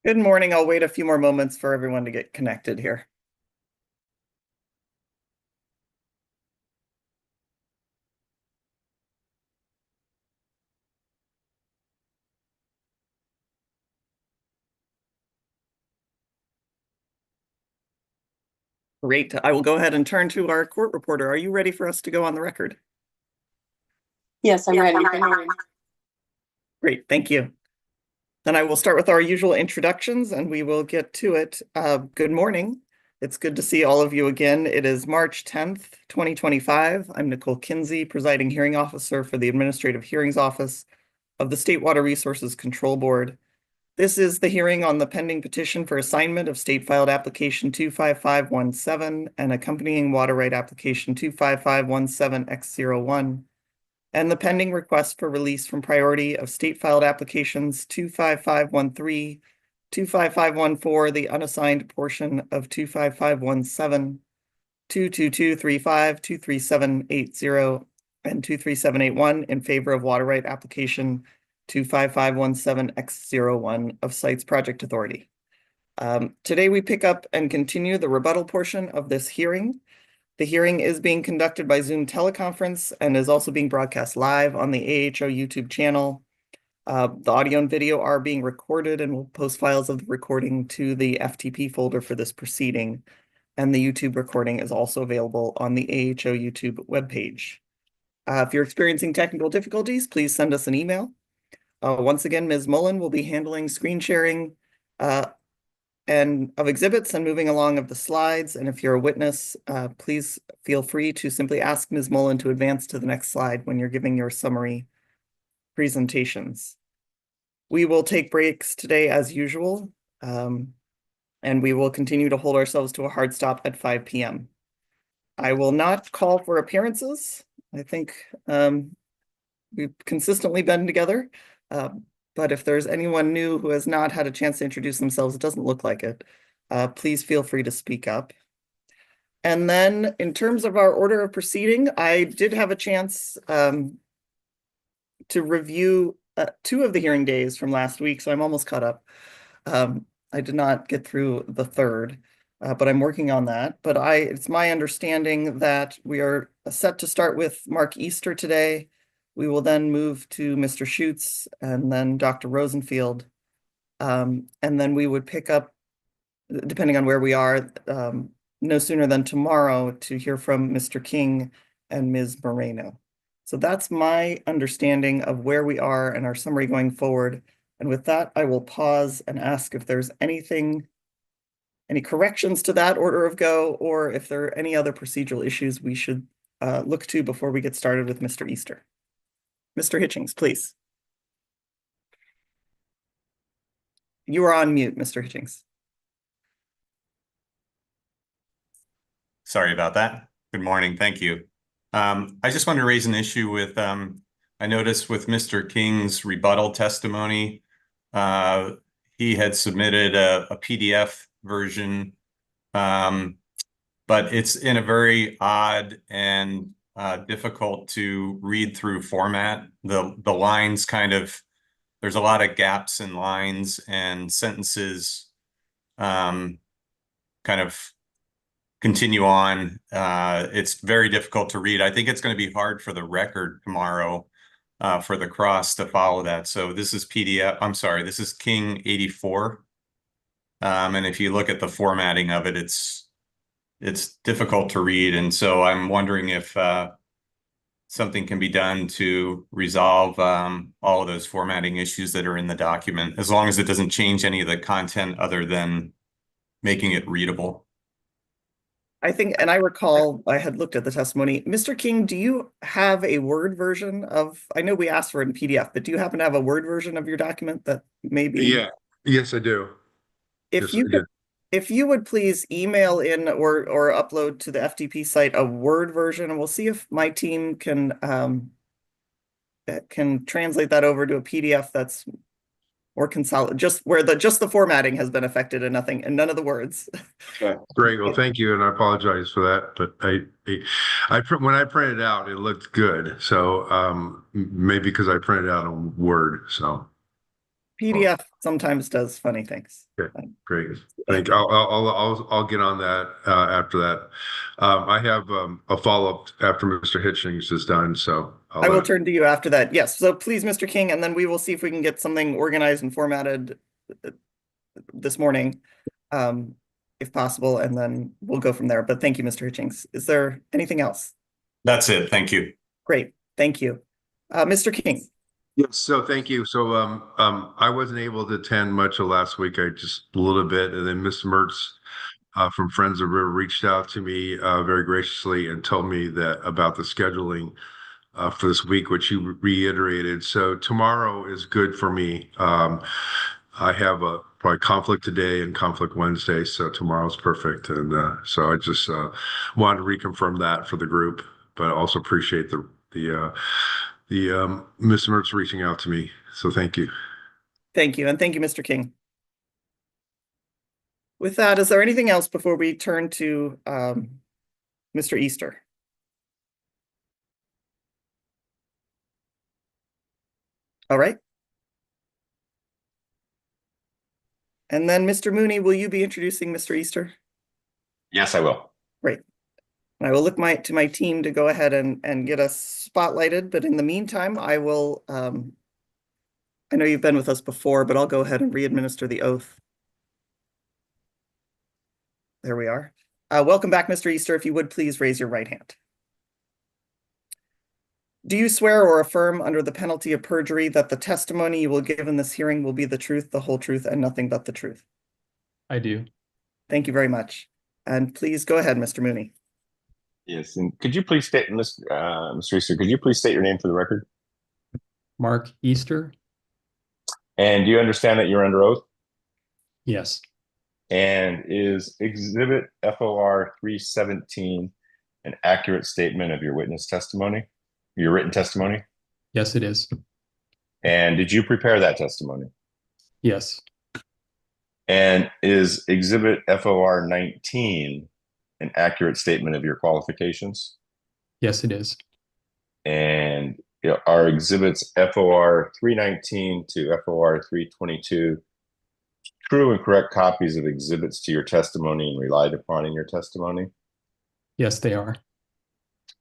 Good morning. I'll wait a few more moments for everyone to get connected here. Great. I will go ahead and turn to our court reporter. Are you ready for us to go on the record? Yes, I'm ready. Good morning. Great. Thank you. Then I will start with our usual introductions and we will get to it. Good morning. It's good to see all of you again. It is March 10th, 2025. I'm Nicole Kinsey, presiding hearing officer for the Administrative Hearings Office of the State Water Resources Control Board. This is the hearing on the pending petition for assignment of state filed application 25517 and accompanying water right application 25517X01, and the pending request for release from priority of state filed applications 25513, 25514, the unassigned portion of 25517, 22235, 23780, and 23781 in favor of water right application 25517X01 of Sites Project Authority. Today we pick up and continue the rebuttal portion of this hearing. The hearing is being conducted by Zoom teleconference and is also being broadcast live on the AHO YouTube channel. The audio and video are being recorded, and we'll post files of the recording to the FTP folder for this proceeding. And the YouTube recording is also available on the AHO YouTube webpage. If you're experiencing technical difficulties, please send us an email. Once again, Ms. Mullen will be handling screen sharing and of exhibits and moving along of the slides. And if you're a witness, please feel free to simply ask Ms. Mullen to advance to the next slide when you're giving your summary presentations. We will take breaks today as usual, and we will continue to hold ourselves to a hard stop at 5 p.m. I will not call for appearances. I think we've consistently been together. But if there's anyone new who has not had a chance to introduce themselves, it doesn't look like it, please feel free to speak up. And then in terms of our order of proceeding, I did have a chance to review 2 of the hearing days from last week, so I'm almost caught up. I did not get through the third, but I'm working on that. But it's my understanding that we are set to start with Mark Easter today. We will then move to Mr. Schutz and then Dr. Rosenfield. And then we would pick up, depending on where we are, no sooner than tomorrow to hear from Mr. King and Ms. Moreno. So that's my understanding of where we are and our summary going forward. And with that, I will pause and ask if there's any corrections to that order of go, or if there are any other procedural issues we should look to before we get started with Mr. Easter. Mr. Hitchings, please. You are on mute, Mr. Hitchings. Sorry about that. Good morning. Thank you. I just want to raise an issue with, I noticed with Mr. King's rebuttal testimony, he had submitted a PDF version, but it's in a very odd and difficult to read through format. The lines there's a lot of gaps in lines, and sentences kind of continue on. It's very difficult to read. I think it's going to be hard for the record tomorrow for the cross to follow that. So this is PDF. I'm sorry, this is King 84. And if you look at the formatting of it, it's difficult to read. And so I'm wondering if something can be done to resolve all of those formatting issues that are in the document, as long as it doesn't change any of the content other than making it readable. I think, and I recall I had looked at the testimony. Mr. King, do you have a Word version of, I know we asked for it in PDF, but do you happen to have a Word version of your document that maybe? Yeah, yes, I do. If you would please email in or upload to the FTP site a Word version, and we'll see if my team can translate that over to a PDF that's or consolidate, just where just the formatting has been affected and none of the words. Okay. Great. Well, thank you, and I apologize for that. But when I printed it out, it looked good. So maybe because I printed out on Word. So PDF sometimes does funny things. Okay, great. Thank you. I'll get on that after that. I have a follow-up after Mr. Hitchings is done, so I will turn to you after that. Yes. So please, Mr. King, and then we will see if we can get something organized and formatted this morning, if possible, and then we'll go from there. But thank you, Mr. Hitchings. Is there anything else? That's it. Thank you. Great. Thank you. Mr. King. Yes, so thank you. So I wasn't able to attend much of last week. I just a little bit, and then Miss Mertz from Friends of River reached out to me very graciously and told me that about the scheduling for this week, which you reiterated. So tomorrow is good for me. I have a probably conflict today and conflict Wednesday, so tomorrow's perfect. And so I just wanted to reconfirm that for the group, but I also appreciate the Ms. Mertz reaching out to me. So thank you. Thank you. And thank you, Mr. King. With that, is there anything else before we turn to Mr. Easter? All right. And then Mr. Mooney, will you be introducing Mr. Easter? Yes, I will. Great. I will look to my team to go ahead and get us spotlighted, but in the meantime, I will, I know you've been with us before, but I'll go ahead and re-administer the oath. There we are. Welcome back, Mr. Easter. If you would please raise your right hand. Do you swear or affirm under the penalty of perjury that the testimony you will give in this hearing will be the truth, the whole truth, and nothing but the truth? I do. Thank you very much. And please go ahead, Mr. Mooney. Yes, and could you please state, Mr. Easter, could you please state your name for the record? Mark Easter? And do you understand that you're under oath? Yes. And is Exhibit FOR 317 an accurate statement of your witness testimony, your written testimony? Yes, it is. And did you prepare that testimony? Yes. And is Exhibit FOR 19 an accurate statement of your qualifications? Yes, it is. And are exhibits FOR 319 to FOR 322 true and correct copies of exhibits to your testimony and relied upon in your testimony? Yes, they are.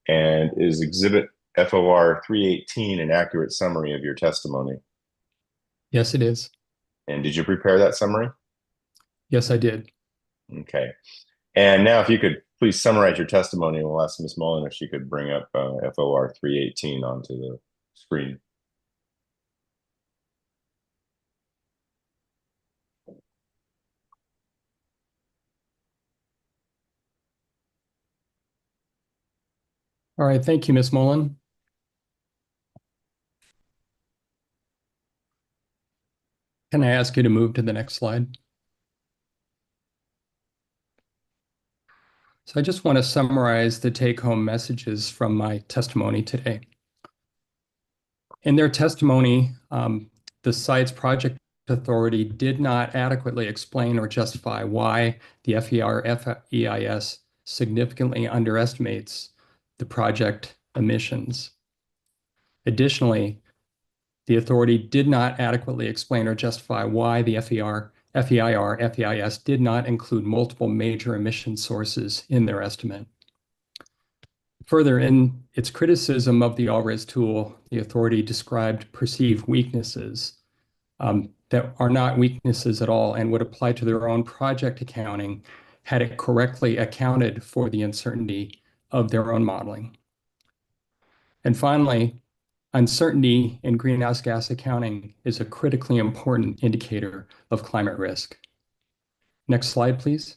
And is exhibit FOR 318 an accurate summary of your testimony? Yes, it is. And did you prepare that summary? Yes, I did. Okay. And now if you could please summarize your testimony, and we'll ask Ms. Mullen if she could bring up FOR 318 onto the screen. All right. Thank you, Ms. Mullen. Can I ask you to move to the next slide? So I just want to summarize the take-home messages from my testimony today. In their testimony, the site's project authority did not adequately explain or justify why the FEIS significantly underestimates the project emissions. Additionally, the authority did not adequately explain or justify why the FEIS did not include multiple major emission sources in their estimate. Further, in its criticism of the ALRES tool, the authority described perceived weaknesses that are not weaknesses at all and would apply to their own project accounting had it correctly accounted for the uncertainty of their own modeling. And finally, uncertainty in greenhouse gas accounting is a critically important indicator of climate risk. Next slide, please.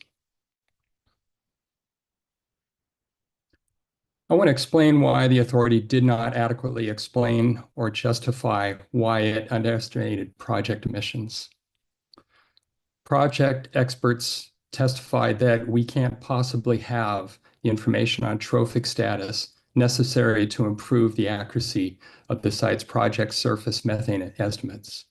I want to explain why the authority did not adequately explain or justify why it underestimated project emissions. Project experts testified that we can't possibly have the information on trophic status necessary to improve the accuracy of the site's project surface methane estimates.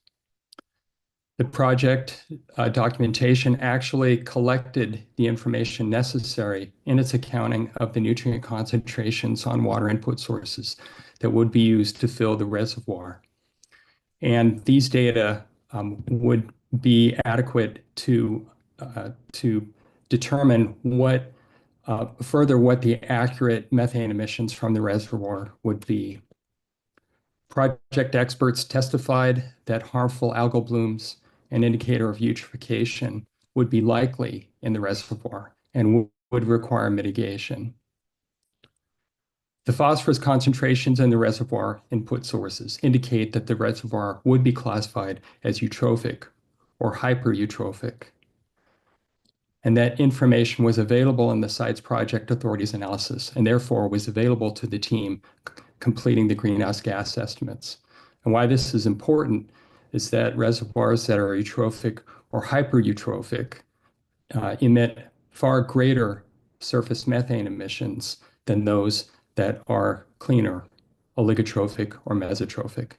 The project documentation actually collected the information necessary in its accounting of the nutrient concentrations on water input sources that would be used to fill the reservoir. And these data would be adequate to determine what the accurate methane emissions from the reservoir would be. Project experts testified that harmful algal blooms, an indicator of eutrophication, would be likely in the reservoir and would require mitigation. The phosphorus concentrations in the reservoir input sources indicate that the reservoir would be classified as eutrophic or hypereutrophic, and that information was available in the site's project authority's analysis and therefore was available to the team completing the greenhouse gas estimates. And why this is important is that reservoirs that are eutrophic or hypereutrophic emit far greater surface methane emissions than those that are cleaner, oligotrophic or mesotrophic.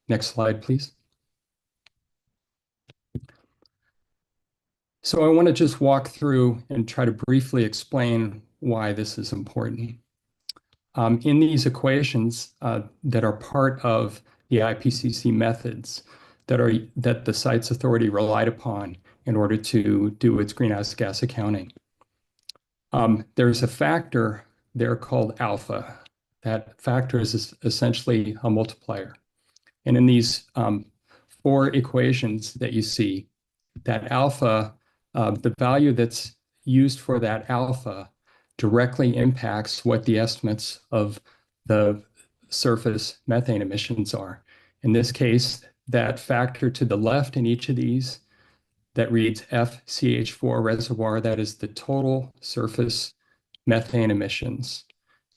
Next slide, please. So I want to just walk through and try to briefly explain why this is important. In these equations that are part of the IPCC methods that the site's authority relied upon in order to do its greenhouse gas accounting, there's a factor there called alpha. That factor is essentially a multiplier. And in these 4 equations that you see, that alpha, the value that's used for that alpha directly impacts what the estimates of the surface methane emissions are. In this case, that factor to the left in each of these that reads FCH4 reservoir, that is the total surface methane emissions.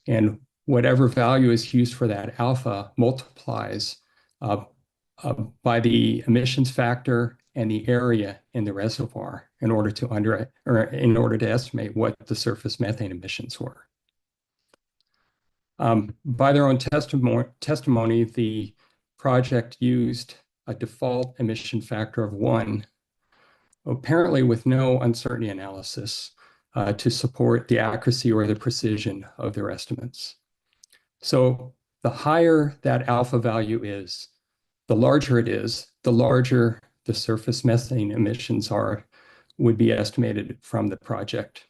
And whatever value is used for that alpha multiplies by the emissions factor and the area in the reservoir in order to estimate what the surface methane emissions were. By their own testimony, the project used a default emission factor of 1, apparently with no uncertainty analysis, to support the accuracy or the precision of their estimates. So the higher that alpha value is, the larger it is, the larger the surface methane emissions would be estimated from the project.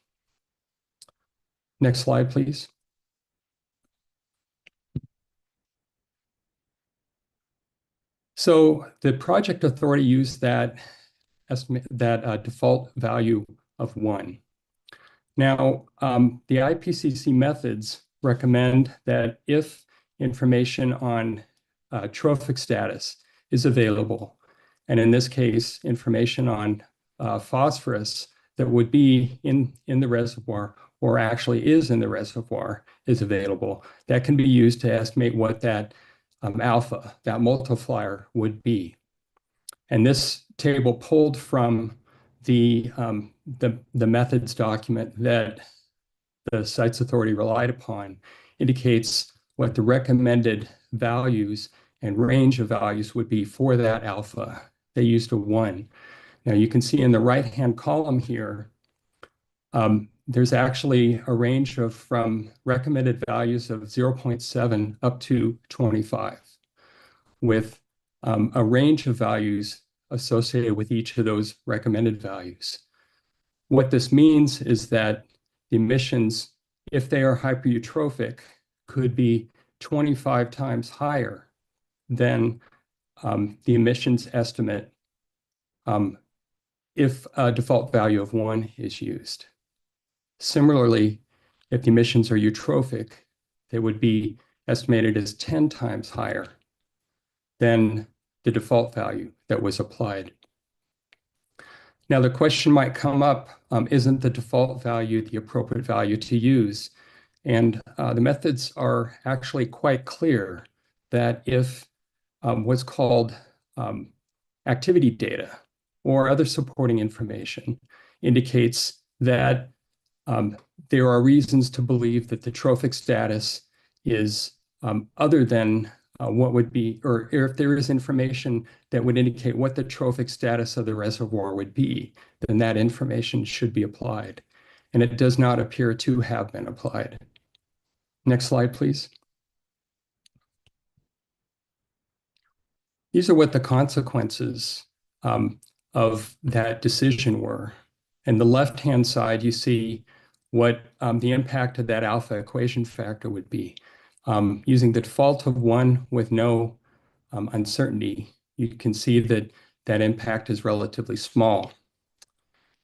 Next slide, please. So the project authority used that default value of 1. Now, the IPCC methods recommend that if information on trophic status is available, and in this case, information on phosphorus that would be in the reservoir or actually is in the reservoir is available, that can be used to estimate what that alpha, that multiplier would be. And this table pulled from the methods document that the site's authority relied upon indicates what the recommended values and range of values would be for that alpha. They used a 1. Now you can see in the right-hand column here, there's actually a range from recommended values of 0.7 up to 25, with a range of values associated with each of those recommended values. What this means is that the emissions, if they are hypereutrophic, could be 25 times higher than the emissions estimate if a default value of 1 is used. Similarly, if the emissions are eutrophic, they would be estimated as 10 times higher than the default value that was applied. Now, the question might come up, isn't the default value the appropriate value to use? And the methods are actually quite clear that if what's called activity data or other supporting information indicates that there are reasons to believe that the trophic status is other than what would be, or if there is information that would indicate what the trophic status of the reservoir would be, then that information should be applied. And it does not appear to have been applied. Next slide, please. These are what the consequences of that decision were. And the left-hand side, you see what the impact of that alpha equation factor would be. Using the default of 1 with no uncertainty, you can see that that impact is relatively small.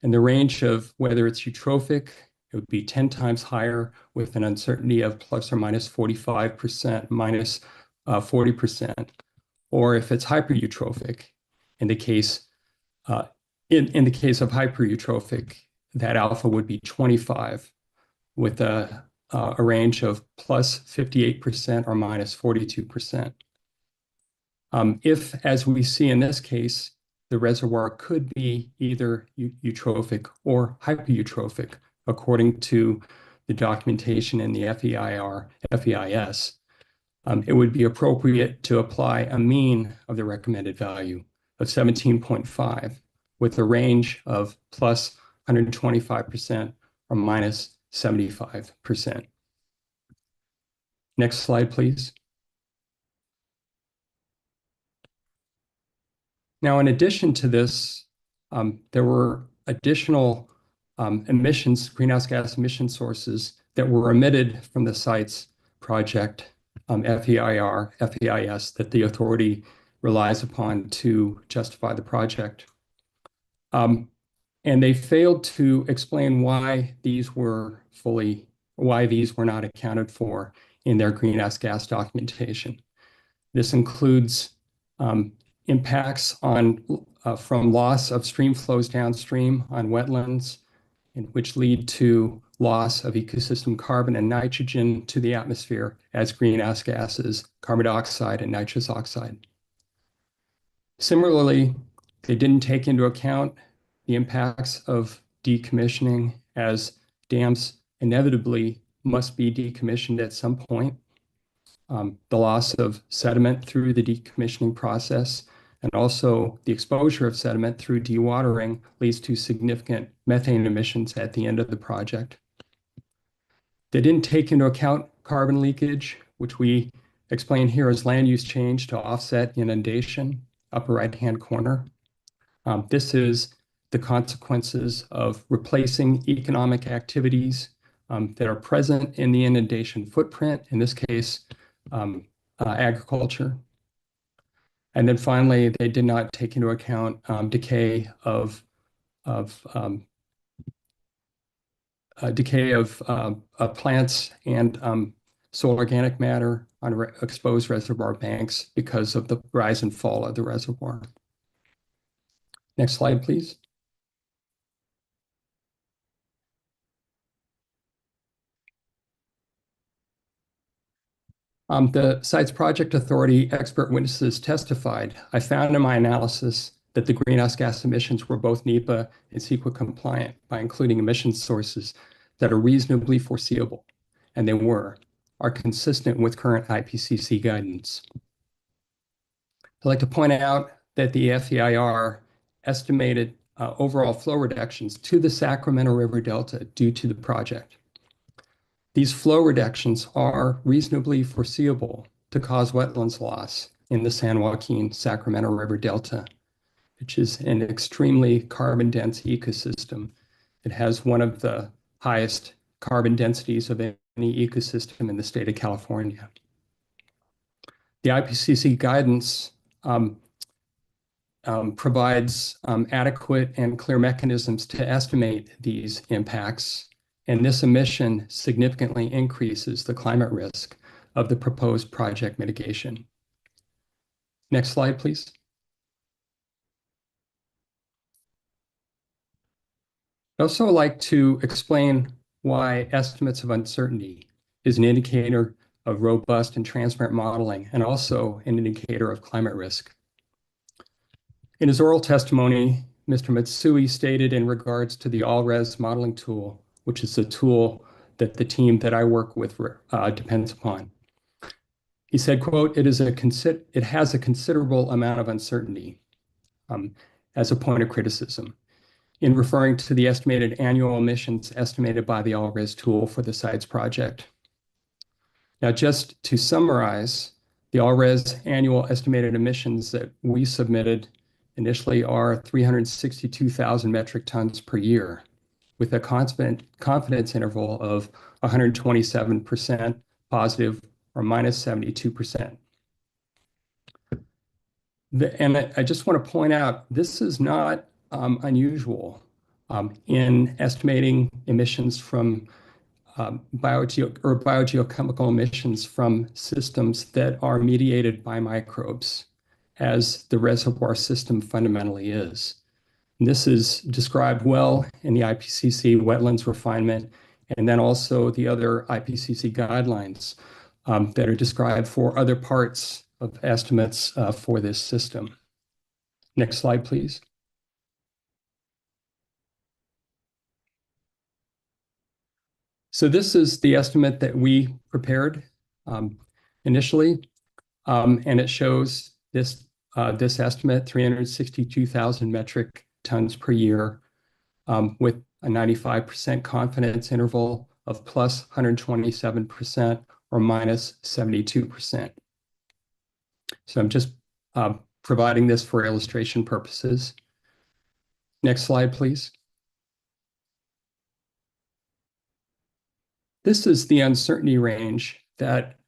And the range of whether it's eutrophic, it would be 10 times higher with an uncertainty of plus or minus 45%, minus 40%. Or if it's hypereutrophic, in the case in the case of hypereutrophic, that alpha would be 25 with a range of plus 58% or minus 42%. If, as we see in this case, the reservoir could be either eutrophic or hypereutrophic, according to the documentation in the FEIS, it would be appropriate to apply a mean of the recommended value of 17.5 with a range of plus 125% or minus 75%. Next slide, please. Now, in addition to this, there were additional greenhouse gas emission sources that were emitted from the site's project, FEIS, that the authority relies upon to justify the project. And they failed to explain why these were not accounted for in their greenhouse gas documentation. This includes impacts from loss of stream flows downstream on wetlands, which lead to loss of ecosystem carbon and nitrogen to the atmosphere as greenhouse gases, carbon dioxide and nitrous oxide. Similarly, they didn't take into account the impacts of decommissioning, as dams inevitably must be decommissioned at some point. The loss of sediment through the decommissioning process, and also the exposure of sediment through dewatering leads to significant methane emissions at the end of the project. They didn't take into account carbon leakage, which we explain here as land use change to offset inundation, upper right-hand corner. This is the consequences of replacing economic activities that are present in the inundation footprint, in this case, agriculture. And then finally, they did not take into account decay of plants and soil organic matter on exposed reservoir banks because of the rise and fall of the reservoir. Next slide, please. The site's project authority expert witnesses testified. I found in my analysis that the greenhouse gas emissions were both NEPA and CEQA compliant by including emission sources that are reasonably foreseeable, and they are consistent with current IPCC guidance. I'd like to point out that the FEIR estimated overall flow reductions to the Sacramento River Delta due to the project. These flow reductions are reasonably foreseeable to cause wetlands loss in the San Joaquin Sacramento River Delta, which is an extremely carbon-dense ecosystem. It has one of the highest carbon densities of any ecosystem in the state of California. The IPCC guidance provides adequate and clear mechanisms to estimate these impacts, and this emission significantly increases the climate risk of the proposed project mitigation. Next slide, please. I'd also like to explain why estimates of uncertainty is an indicator of robust and transparent modeling, and also an indicator of climate risk. In his oral testimony, Mr. Matsui stated in regards to the All-Res modeling tool, which is a tool that the team that I work with depends upon. He said, quote, it has a considerable amount of uncertainty as a point of criticism in referring to the estimated annual emissions estimated by the All-Res tool for the site's project. Now, just to summarize, the All-Res annual estimated emissions that we submitted initially are 362,000 metric tons per year, with a confidence interval of 127% positive or minus 72%. And I just want to point out, this is not unusual in estimating emissions from biogeochemical emissions from systems that are mediated by microbes, as the reservoir system fundamentally is. And this is described well in the IPCC wetlands refinement, and then also the other IPCC guidelines that are described for other parts of estimates for this system. Next slide, please. So this is the estimate that we prepared initially, and it shows this estimate, 362,000 metric tons per year, with a 95% confidence interval of plus 127% or minus 72%. So I'm just providing this for illustration purposes. Next slide, please. This is the uncertainty range that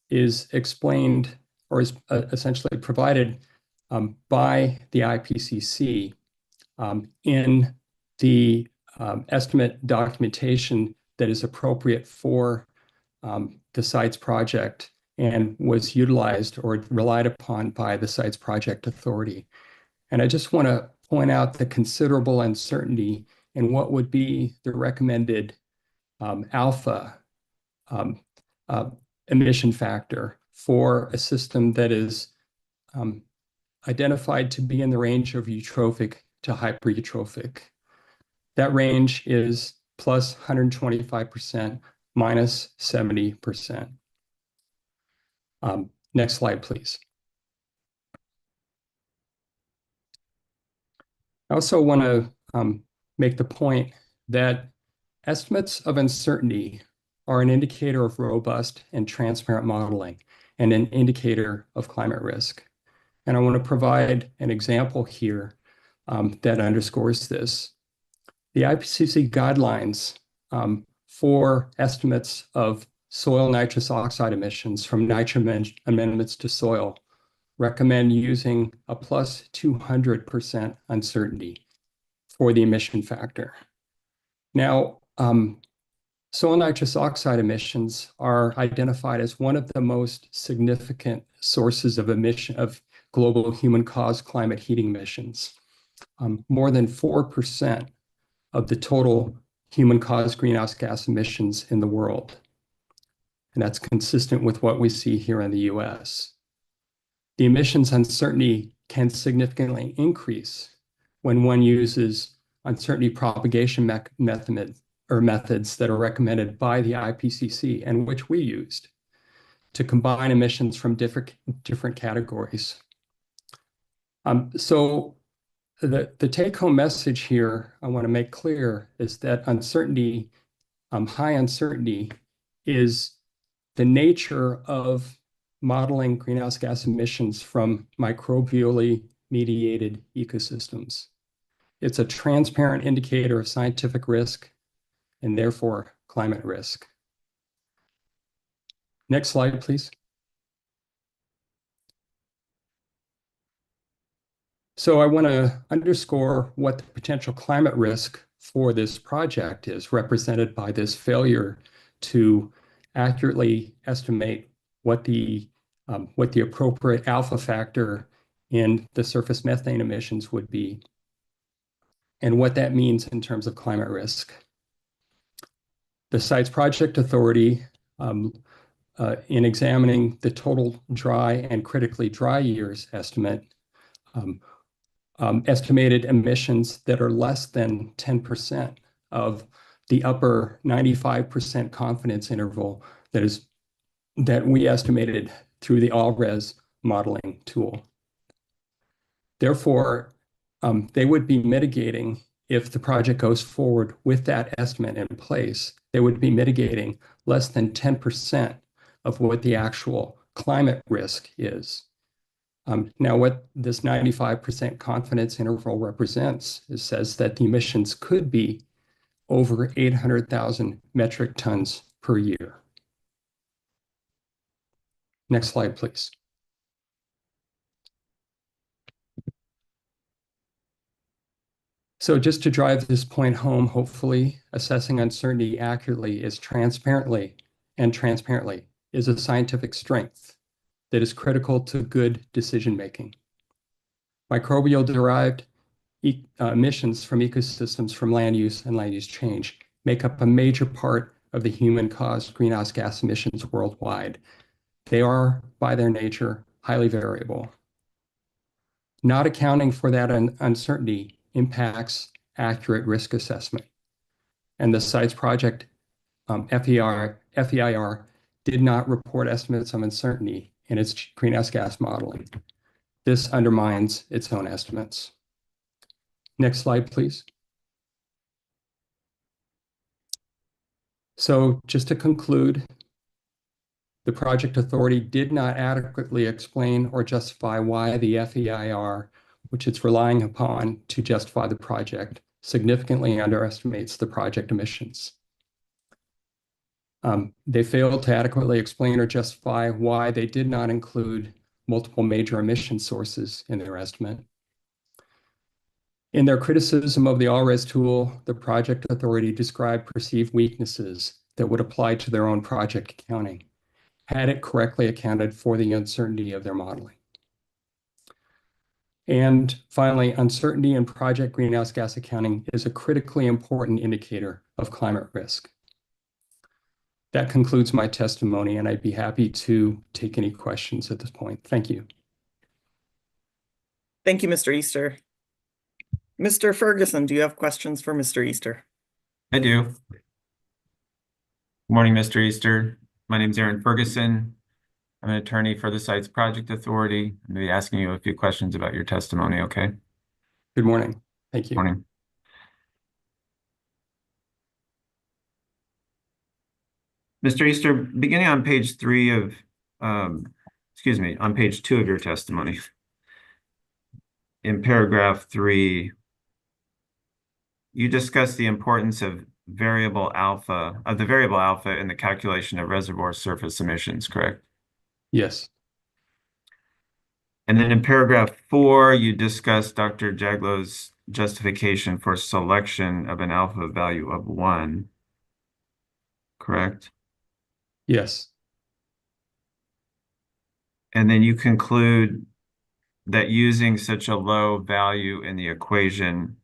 is explained or is essentially provided by the IPCC in the estimate documentation that is appropriate for the CITES project and was utilized or relied upon by the CITES project authority. And I just want to point out the considerable uncertainty in what would be the recommended alpha emission factor for a system that is identified to be in the range of eutrophic to hypereutrophic. That range is plus 125%, minus 70%. Next slide, please. I also want to make the point that estimates of uncertainty are an indicator of robust and transparent modeling and an indicator of climate risk. And I want to provide an example here that underscores this. The IPCC guidelines for estimates of soil nitrous oxide emissions from nitrogen amendments to soil recommend using a plus 200% uncertainty for the emission factor. Now, soil nitrous oxide emissions are identified as one of the most significant sources of emission of global human-caused climate heating emissions. More than 4% of the total human-caused greenhouse gas emissions in the world. And that's consistent with what we see here in the US. The emissions uncertainty can significantly increase when one uses uncertainty propagation methods that are recommended by the IPCC and which we used to combine emissions from different categories. So the take-home message here I want to make clear is that uncertainty, high uncertainty, is the nature of modeling greenhouse gas emissions from microbially mediated ecosystems. It's a transparent indicator of scientific risk and therefore climate risk. Next slide, please. So I want to underscore what the potential climate risk for this project is, represented by this failure to accurately estimate what the appropriate alpha factor in the surface methane emissions would be, and what that means in terms of climate risk. The CITES project authority, in examining the total dry and critically dry years estimate, estimated emissions that are less than 10% of the upper 95% confidence interval that we estimated through the AllRes modeling tool. Therefore, they would be mitigating, if the project goes forward with that estimate in place, they would be mitigating less than 10% of what the actual climate risk is. Now, what this 95% confidence interval represents is says that the emissions could be over 800,000 metric tons per year. Next slide, please. So just to drive this point home, hopefully assessing uncertainty accurately is transparently is a scientific strength that is critical to good decision-making. Microbial-derived emissions from ecosystems from land use and land use change make up a major part of the human-caused greenhouse gas emissions worldwide. They are, by their nature, highly variable. Not accounting for that uncertainty impacts accurate risk assessment. And the CITES project, FEIR, did not report estimates of uncertainty in its greenhouse gas modeling. This undermines its own estimates. Next slide, please. So just to conclude, the project authority did not adequately explain or justify why the FEIR, which it's relying upon to justify the project, significantly underestimates the project emissions. They failed to adequately explain or justify why they did not include multiple major emission sources in their estimate. In their criticism of the ALRES tool, the project authority described perceived weaknesses that would apply to their own project accounting, had it correctly accounted for the uncertainty of their modeling. And finally, uncertainty in project greenhouse gas accounting is a critically important indicator of climate risk. That concludes my testimony, and I'd be happy to take any questions at this point. Thank you. Thank you, Mr. Easter. Mr. Ferguson, do you have questions for Mr. Easter? I do. Good morning, Mr. Easter. My name is Aaron Ferguson. I'm an attorney for the CITES Project Authority. I'm going to be asking you a few questions about your testimony, okay? Good morning. Thank you. Morning. Mr. Easter, beginning on page 3 of, on page 2 of your testimony, in paragraph 3, you discuss the importance of the variable alpha in the calculation of reservoir surface emissions, correct? Yes. And then in paragraph 4, you discuss Dr. Jaglow's justification for selection of an alpha value of 1, correct? Yes. And then you conclude that using such a low value in the equation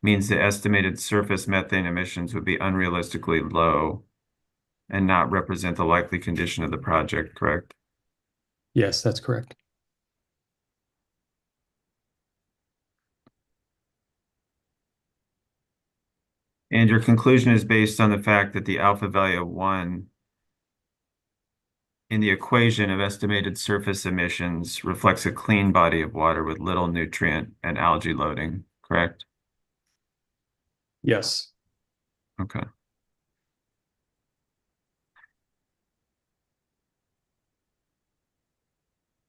means the estimated surface methane emissions would be unrealistically low and not represent the likely condition of the project, correct? Yes, that's correct. And your conclusion is based on the fact that the alpha value of 1 in the equation of estimated surface emissions reflects a clean body of water with little nutrient and algae loading, correct? Yes. Okay.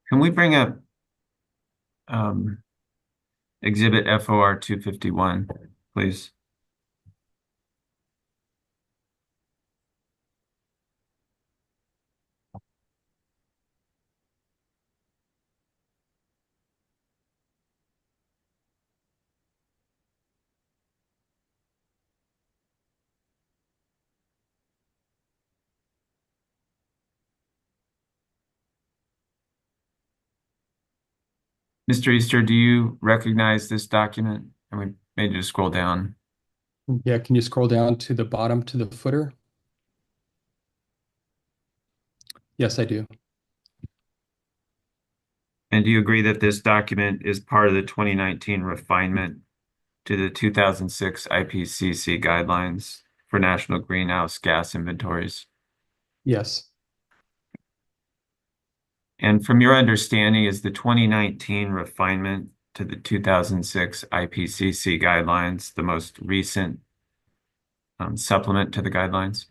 Can we bring up exhibit FOR 251, please? Mr. Easter, do you recognize this document? And we made you to scroll down. Yeah, can you scroll down to the bottom to the footer? Yes, I do. And do you agree that this document is part of the 2019 refinement to the 2006 IPCC guidelines for national greenhouse gas inventories? Yes. And from your understanding, is the 2019 refinement to the 2006 IPCC guidelines the most recent supplement to the guidelines?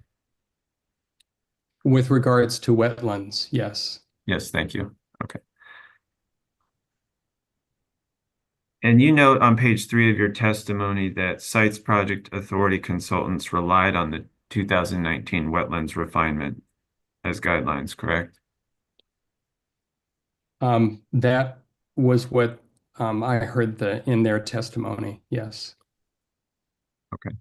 With regards to wetlands, yes. Yes, thank you. Okay. And you note on page 3 of your testimony that Sites Project Authority consultants relied on the 2019 wetlands refinement as guidelines, correct? That was what I heard in their testimony, yes. Okay.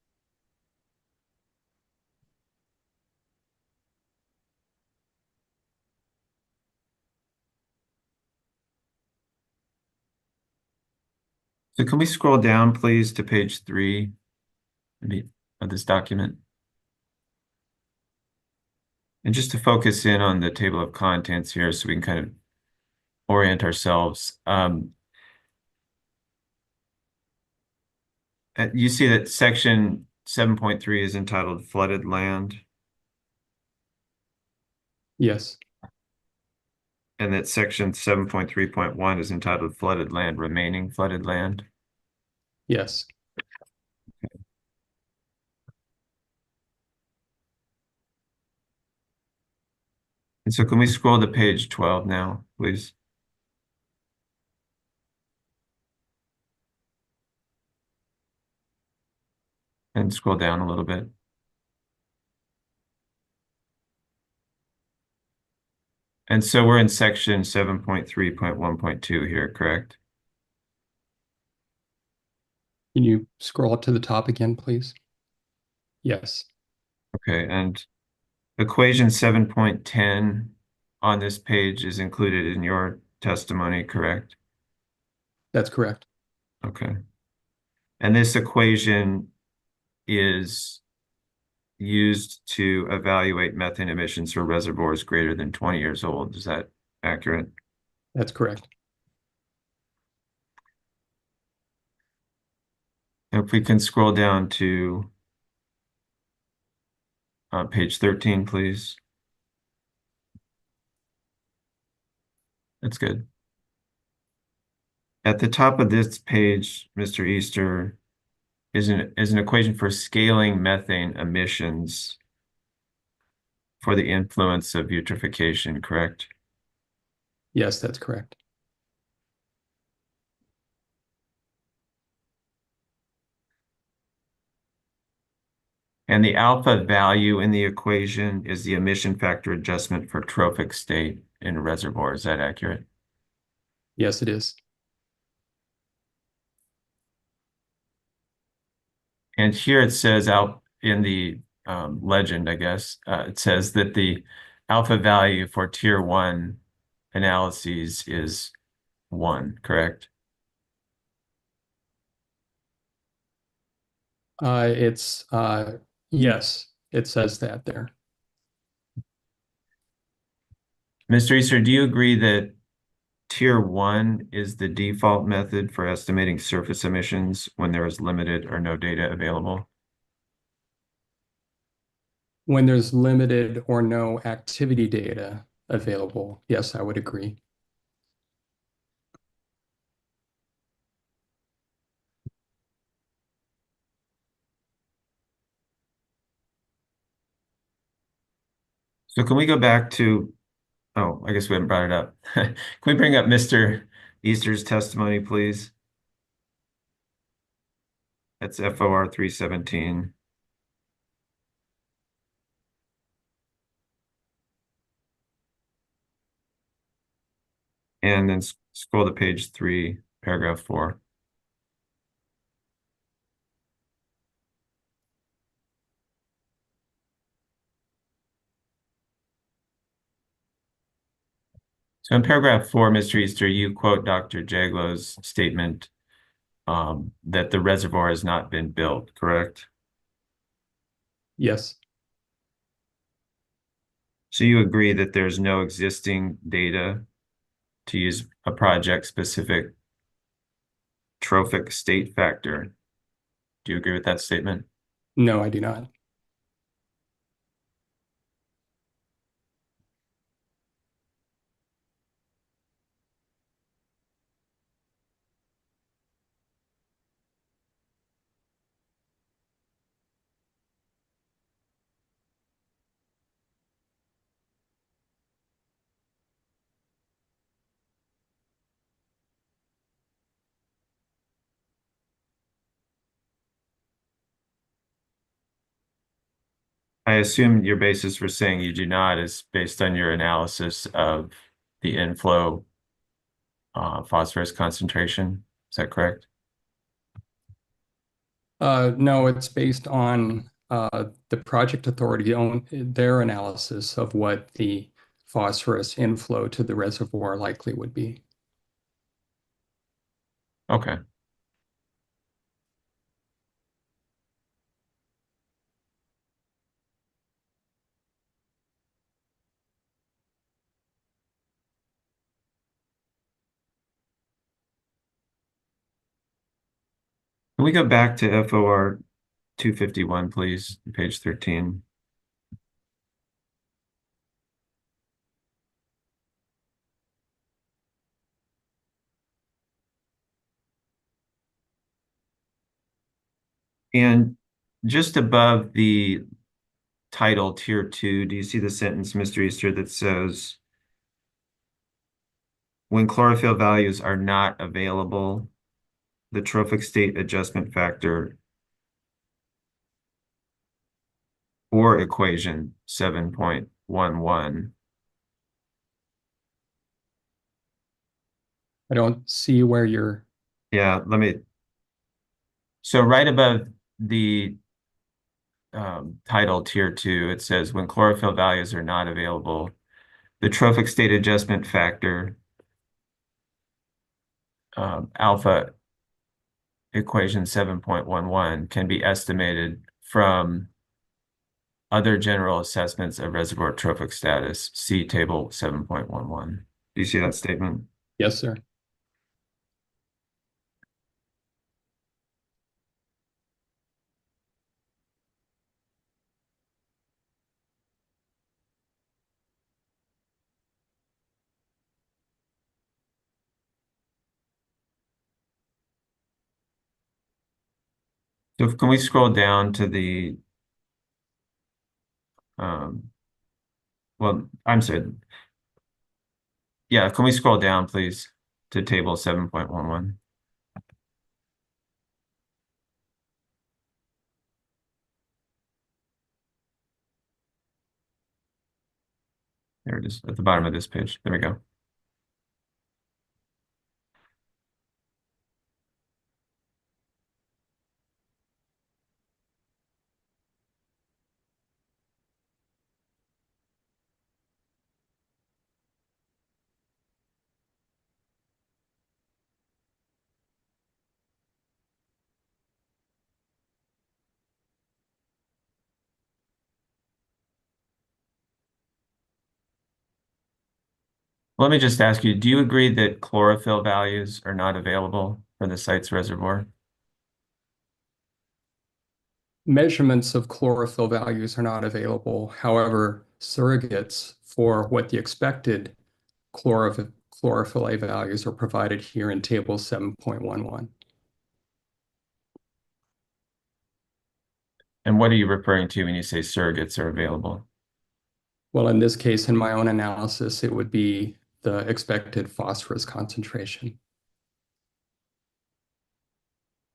So can we scroll down, please, to page 3 of this document? And just to focus in on the table of contents here so we can kind of orient ourselves. You see that section 7.3 is entitled flooded land, Yes, and that section 7.3.1 is entitled flooded land, remaining flooded land. yes. And so can we scroll to page 12 now, please? And scroll down a little bit. And so we're in section 7.3.1.2 here, correct? Can you scroll up to the top again, please? Yes, Okay, and equation 7.10 on this page is included in your testimony, correct? that's correct. Okay. And this equation is used to evaluate methane emissions for reservoirs greater than 20 years old. Is that accurate? That's correct. If we can scroll down to page 13, please. That's good. At the top of this page, Mr. Easter, is an equation for scaling methane emissions for the influence of eutrophication, correct? Yes, that's correct. And the alpha value in the equation is the emission factor adjustment for trophic state in a reservoir. Is that accurate? Yes, it is. And here it says out in the legend, I guess, it says that the alpha value for tier 1 analyses is 1, correct? It's yes, it says that there. Mr. Easter, do you agree that tier 1 is the default method for estimating surface emissions when there is limited or no data available? When there's limited or no activity data available, yes, I would agree. So can we go back to, oh, I guess we haven't brought it up. Can we bring up Mr. Easter's testimony, please? That's FOR 317. And then scroll to page 3, paragraph 4. So in paragraph 4, Mr. Easter, you quote Dr. Jaglow's statement that the reservoir has not been built, correct? Yes, So you agree that there's no existing data to use a project-specific trophic state factor. Do you agree with that statement? no, I do not. I assume your basis for saying you do not is based on your analysis of the inflow phosphorus concentration. Is that correct? No, it's based on the project authority own their analysis of what the phosphorus inflow to the reservoir likely would be. Okay. Can we go back to FOR 251, please, page 13? And just above the title, Tier 2, do you see the sentence, Mr. Easter, that says, when chlorophyll values are not available, the trophic state adjustment factor or equation 7.11. I don't see where you're. Yeah, so right above the title Tier 2, it says when chlorophyll values are not available, the trophic state adjustment factor alpha equation 7.11 can be estimated from other general assessments of reservoir trophic status. See table 7.11. Do you see that statement? Yes, sir. So can we scroll down to the well, I'm sorry. Yeah, can we scroll down, please, to table 7.11? There it is, at the bottom of this page. There we go. Let me just ask you, do you agree that chlorophyll values are not available for the site's reservoir? Measurements of chlorophyll values are not available. However, surrogates for what the expected chlorophyll A values are provided here in table 7.11. And what are you referring to when you say surrogates are available? Well, in this case, in my own analysis, it would be the expected phosphorus concentration.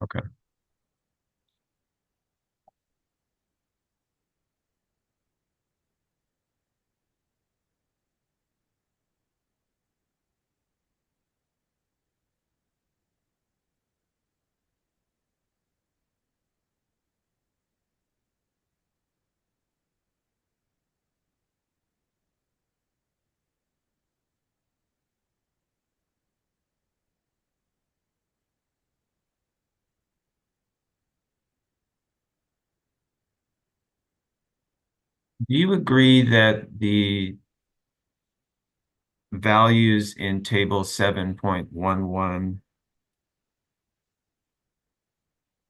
Okay. Do you agree that the values in table 7.11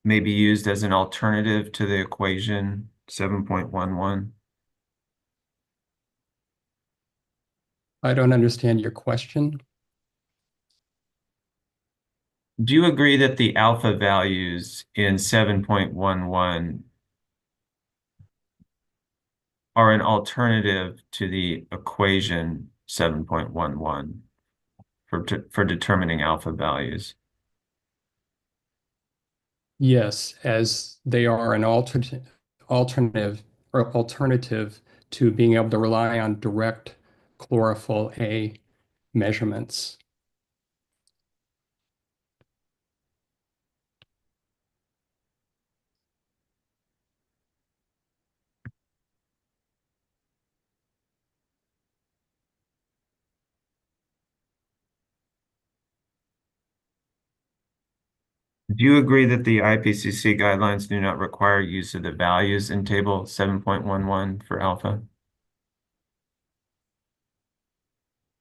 may be used as an alternative to the equation 7.11? I don't understand your question. Do you agree that the alpha values in 7.11 are an alternative to the equation 7.11 for determining alpha values? Yes, as they are an alternative alternative to being able to rely on direct chlorophyll A measurements. Do you agree that the IPCC guidelines do not require use of the values in table 7.11 for alpha?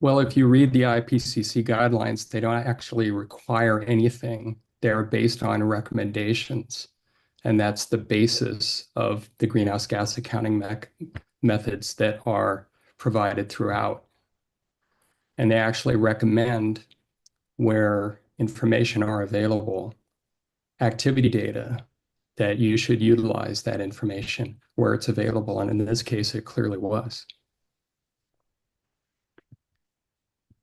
Well, if you read the IPCC guidelines, they don't actually require anything. They're based on recommendations. And that's the basis of the greenhouse gas accounting methods that are provided throughout. And they actually recommend, where information are available, activity data, that you should utilize that information where it's available. And in this case, it clearly was.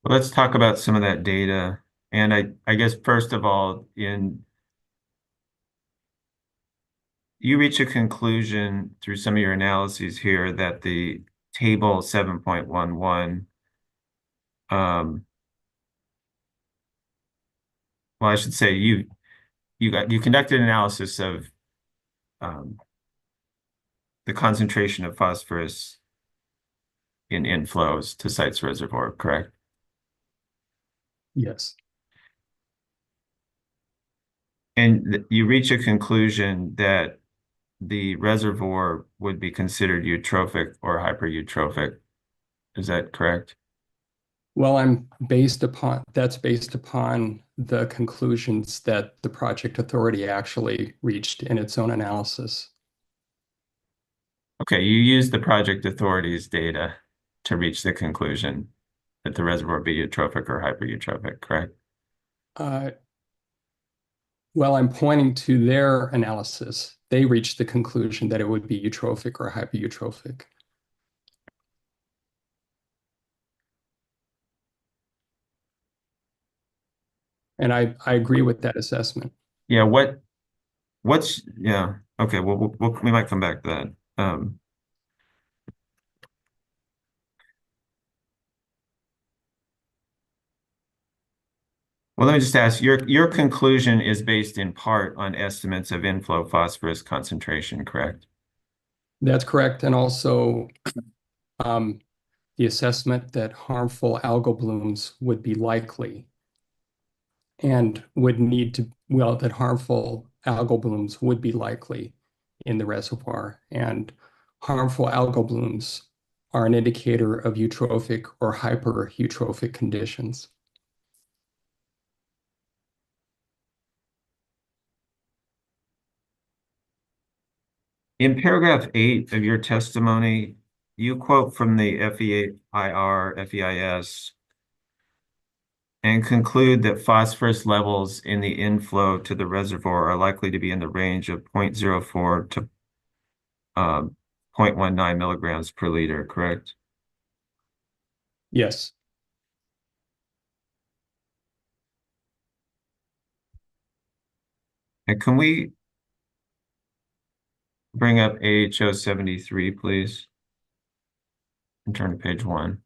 Well, let's talk about some of that data. And I guess, first of all, you reach a conclusion through some of your analyses here that the table 7.11, well, I should say you conducted an analysis of the concentration of phosphorus in inflows to sites reservoir, correct? Yes. And you reach a conclusion that the reservoir would be considered eutrophic or hypereutrophic. Is that correct? Well, that's based upon the conclusions that the project authority actually reached in its own analysis. Okay, you use the project authority's data to reach the conclusion that the reservoir be eutrophic or hypereutrophic, correct? Well, I'm pointing to their analysis. They reached the conclusion that it would be eutrophic or hypereutrophic. And I agree with that assessment. Yeah, yeah, okay, well, we might come back to that. Well, let me just ask, your conclusion is based in part on estimates of inflow phosphorus concentration, correct? That's correct. And also the assessment that harmful algal blooms would be likely and would need to, well, that harmful algal blooms would be likely in the reservoir. And harmful algal blooms are an indicator of eutrophic or hypereutrophic conditions. In paragraph 8 of your testimony, you quote from the FEIS, and conclude that phosphorus levels in the inflow to the reservoir are likely to be in the range of 0.04 to 0.19 milligrams per liter, correct? Yes. And can we bring up AHO 73, please? And turn to page 1.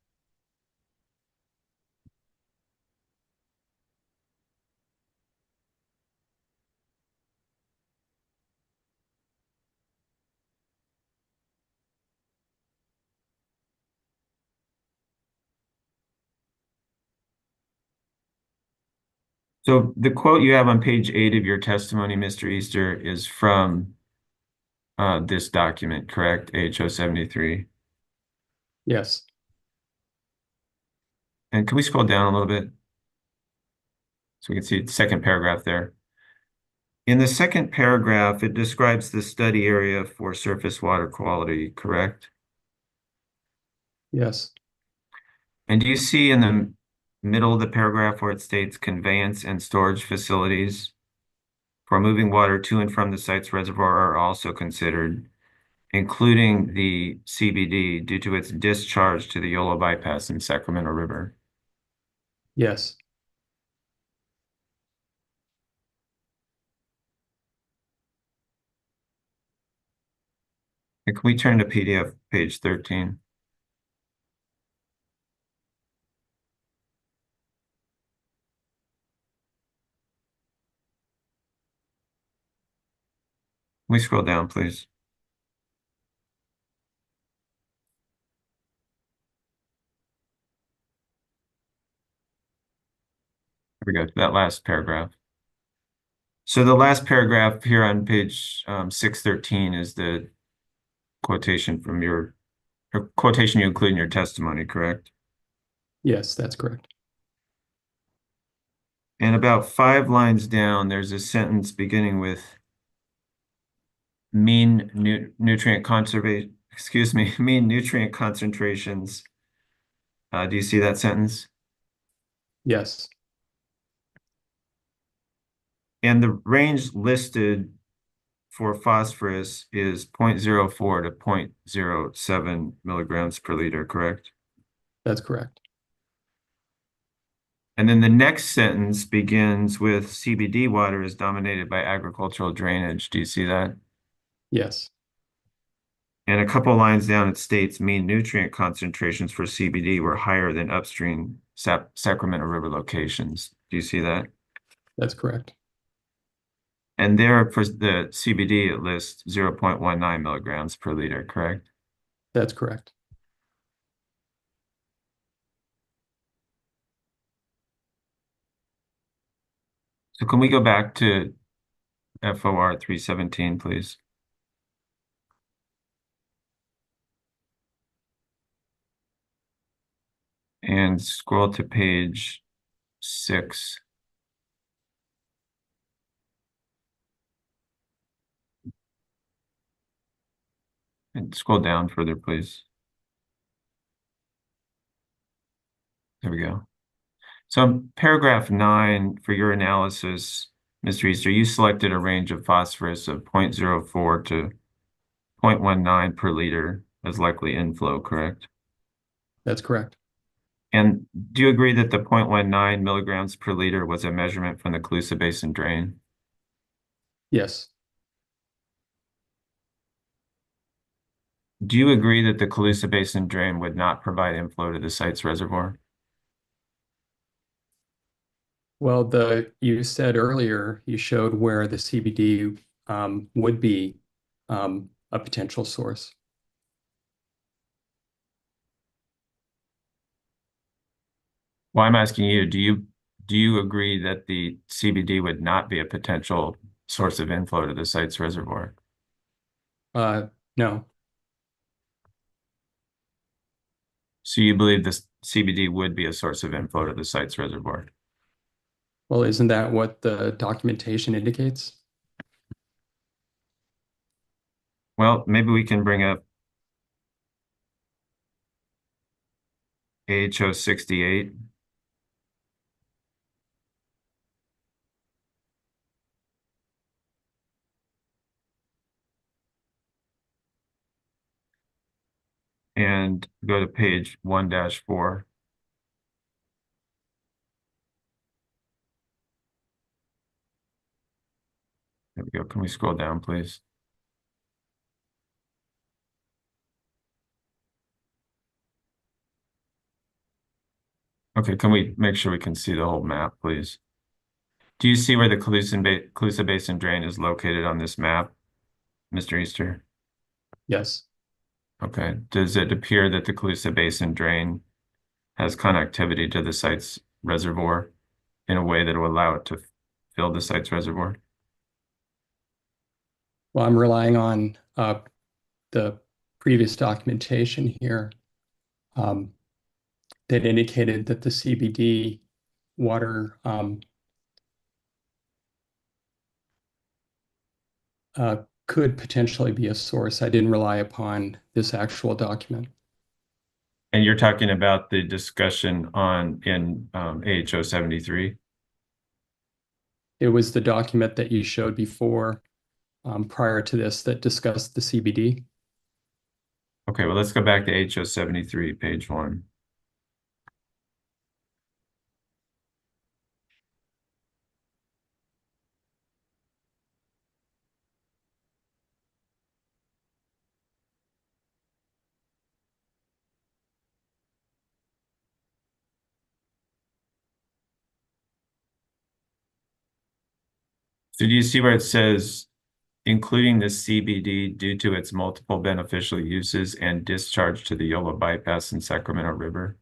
So the quote you have on page 8 of your testimony, Mr. Easter, is from this document, correct? AHO 73. Yes. And can we scroll down a little bit so we can see the second paragraph there? In the second paragraph, it describes the study area for surface water quality, correct? Yes. And do you see in the middle of the paragraph where it states conveyance and storage facilities for moving water to and from the site's reservoir are also considered, including the CBD due to its discharge to the Yolo bypass in Sacramento River? Yes. And can we turn to PDF page 13? Can we scroll down, please? There we go, that last paragraph. So the last paragraph here on page 613 is the quotation from your quotation you include in your testimony, correct? Yes, that's correct. And about 5 lines down, there's a sentence beginning with mean nutrient conservation, mean nutrient concentrations. Do you see that sentence? Yes, And the range listed for phosphorus is 0.04 to 0.07 milligrams per liter, correct? that's correct. And then the next sentence begins with CBD water is dominated by agricultural drainage. Do you see that? Yes, And a couple lines down, it states mean nutrient concentrations for CBD were higher than upstream Sacramento River locations. Do you see that? that's correct. And there for the CBD, it lists 0.19 milligrams per liter, correct? That's correct. So can we go back to FOR 317, please? And scroll to page 6. And scroll down further, please. There we go. So in paragraph 9, for your analysis, Mr. Easter, you selected a range of phosphorus of 0.04 to 0.19 per liter as likely inflow, correct? That's correct. And do you agree that the 0.19 milligrams per liter was a measurement from the Colusa Basin drain? Yes, Do you agree that the Colusa Basin drain would not provide inflow to the site's reservoir? well, you said earlier, you showed where the CBD would be a potential source. Well, I'm asking you, do you agree that the CBD would not be a potential source of inflow to the site's reservoir? No, So you believe this CBD would be a source of inflow to the site's reservoir? well, isn't that what the documentation indicates? Well, maybe we can bring up AHO 68. And go to page 1-4. There we go. Can we scroll down, please? Okay, can we make sure we can see the whole map, please? Do you see where the Colusa Basin drain is located on this map, Mr. Easter? Yes, Okay. Does it appear that the Colusa Basin drain has connectivity to the site's reservoir in a way that will allow it to fill the site's reservoir? well, I'm relying on the previous documentation here that indicated that the CBD water could potentially be a source. I didn't rely upon this actual document. And you're talking about the discussion in AHO 73? It was the document that you showed before prior to this that discussed the CBD. Okay, well, let's go back to AHO 73, page 1. So do you see where it says, including the CBD due to its multiple beneficial uses and discharge to the Yola bypass and Sacramento River?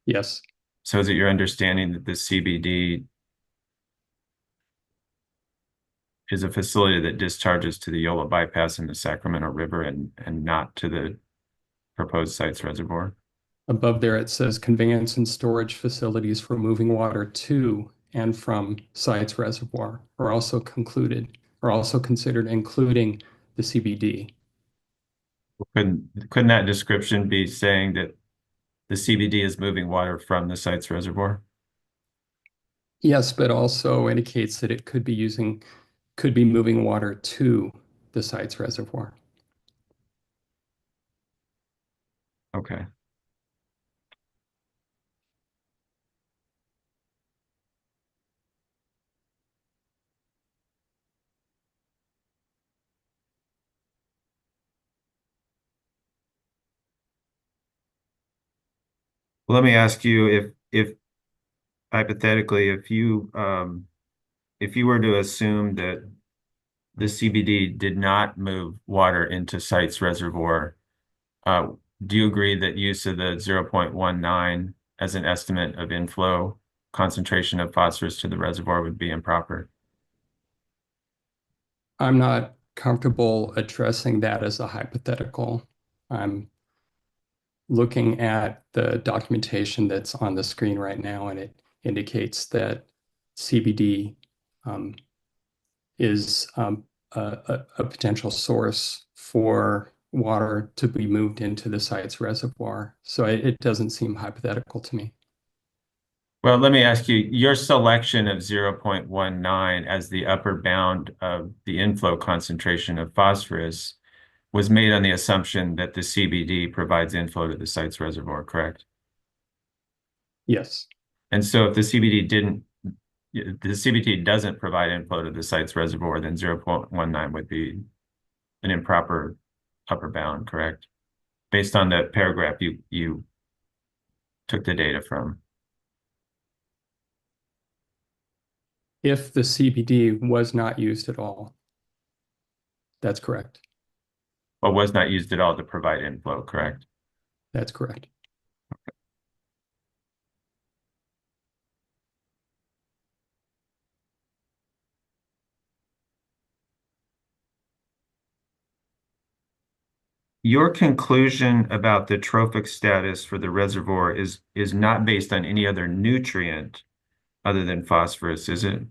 Yes, So is it your understanding that the CBD is a facility that discharges to the Yola bypass and the Sacramento River and not to the proposed site's reservoir? above there it says conveyance and storage facilities for moving water to and from site's reservoir are also considered including the CBD. Couldn't that description be saying that the CBD is moving water from the site's reservoir? Yes, but also indicates that it could be moving water to the site's reservoir. Okay. Let me ask you if hypothetically, if you were to assume that the CBD did not move water into site's reservoir, do you agree that use of the 0.19 as an estimate of inflow concentration of phosphorus to the reservoir would be improper? I'm not comfortable addressing that as a hypothetical. I'm looking at the documentation that's on the screen right now, and it indicates that CBD is a potential source for water to be moved into the site's reservoir. So it doesn't seem hypothetical to me. Well, let me ask you, your selection of 0.19 as the upper bound of the inflow concentration of phosphorus was made on the assumption that the CBD provides inflow to the site's reservoir, correct? Yes. And so if the CBD doesn't provide inflow to the site's reservoir, then 0.19 would be an improper upper bound, correct? Based on the paragraph you took the data from. If the CBD was not used at all, that's correct. Well, was not used at all to provide inflow, correct? That's correct. Your conclusion about the trophic status for the reservoir is not based on any other nutrient other than phosphorus, is it?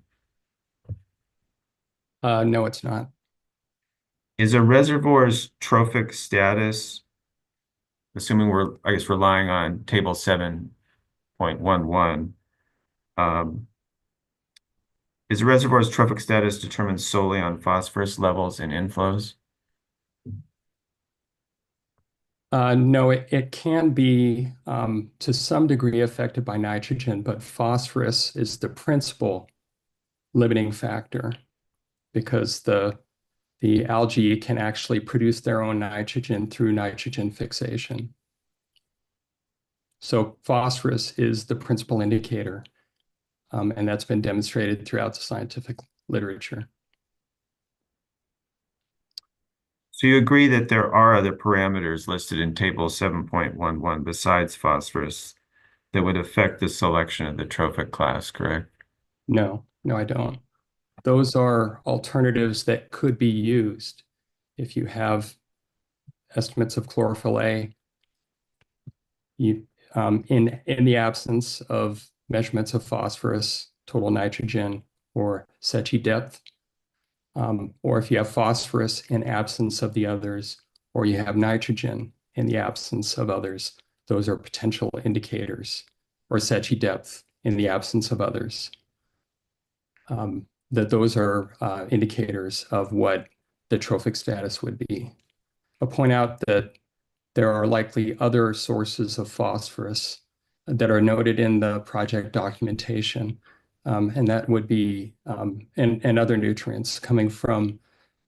No, it's not. Is a reservoir's trophic status, assuming we're, I guess, relying on table 7.11, is a reservoir's trophic status determined solely on phosphorus levels and inflows? No, it can be to some degree affected by nitrogen, but phosphorus is the principal limiting factor because the algae can actually produce their own nitrogen through nitrogen fixation. So phosphorus is the principal indicator, and that's been demonstrated throughout the scientific literature. So you agree that there are other parameters listed in table 7.11 besides phosphorus that would affect the selection of the trophic class, correct? No, I don't. Those are alternatives that could be used if you have estimates of chlorophyll A. In the absence of measurements of phosphorus, total nitrogen, or Secchi depth, or if you have phosphorus in absence of the others, or you have nitrogen in the absence of others, those are potential indicators, or Secchi depth in the absence of others. That those are indicators of what the trophic status would be. I'll point out that there are likely other sources of phosphorus that are noted in the project documentation, and that would be and other nutrients coming from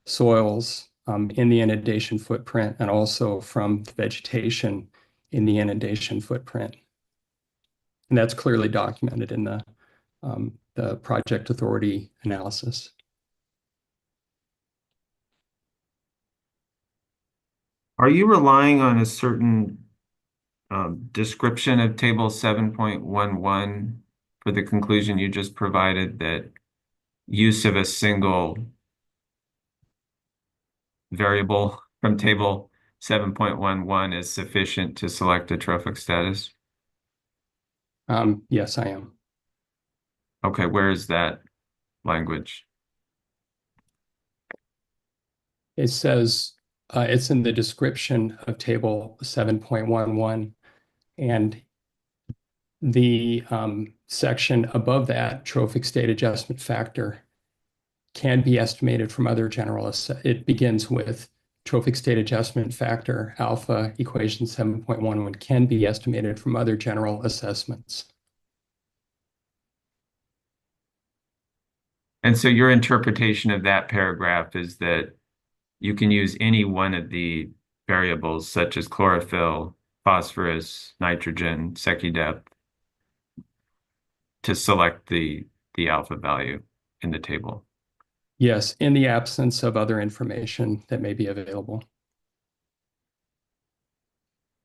soils in the inundation footprint and also from the vegetation in the inundation footprint. And that's clearly documented in the the project authority analysis. Are you relying on a certain description of table 7.11 for the conclusion you just provided that use of a single variable from table 7.11 is sufficient to select a trophic status? Yes, I am. Okay, where is that language? It says it's in the description of table 7.11, and the section above that, trophic state adjustment factor, can be estimated from other general. It begins with trophic state adjustment factor alpha equation 7.11 can be estimated from other general assessments. And so your interpretation of that paragraph is that you can use any one of the variables such as chlorophyll, phosphorus, nitrogen, Secchi depth to select the alpha value in the table. Yes, in the absence of other information that may be available.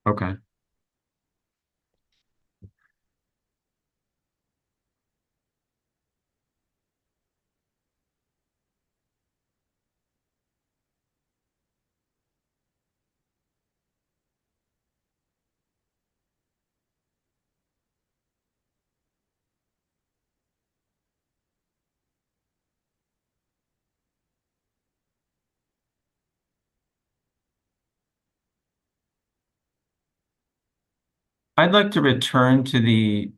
Okay. I'd like to return to the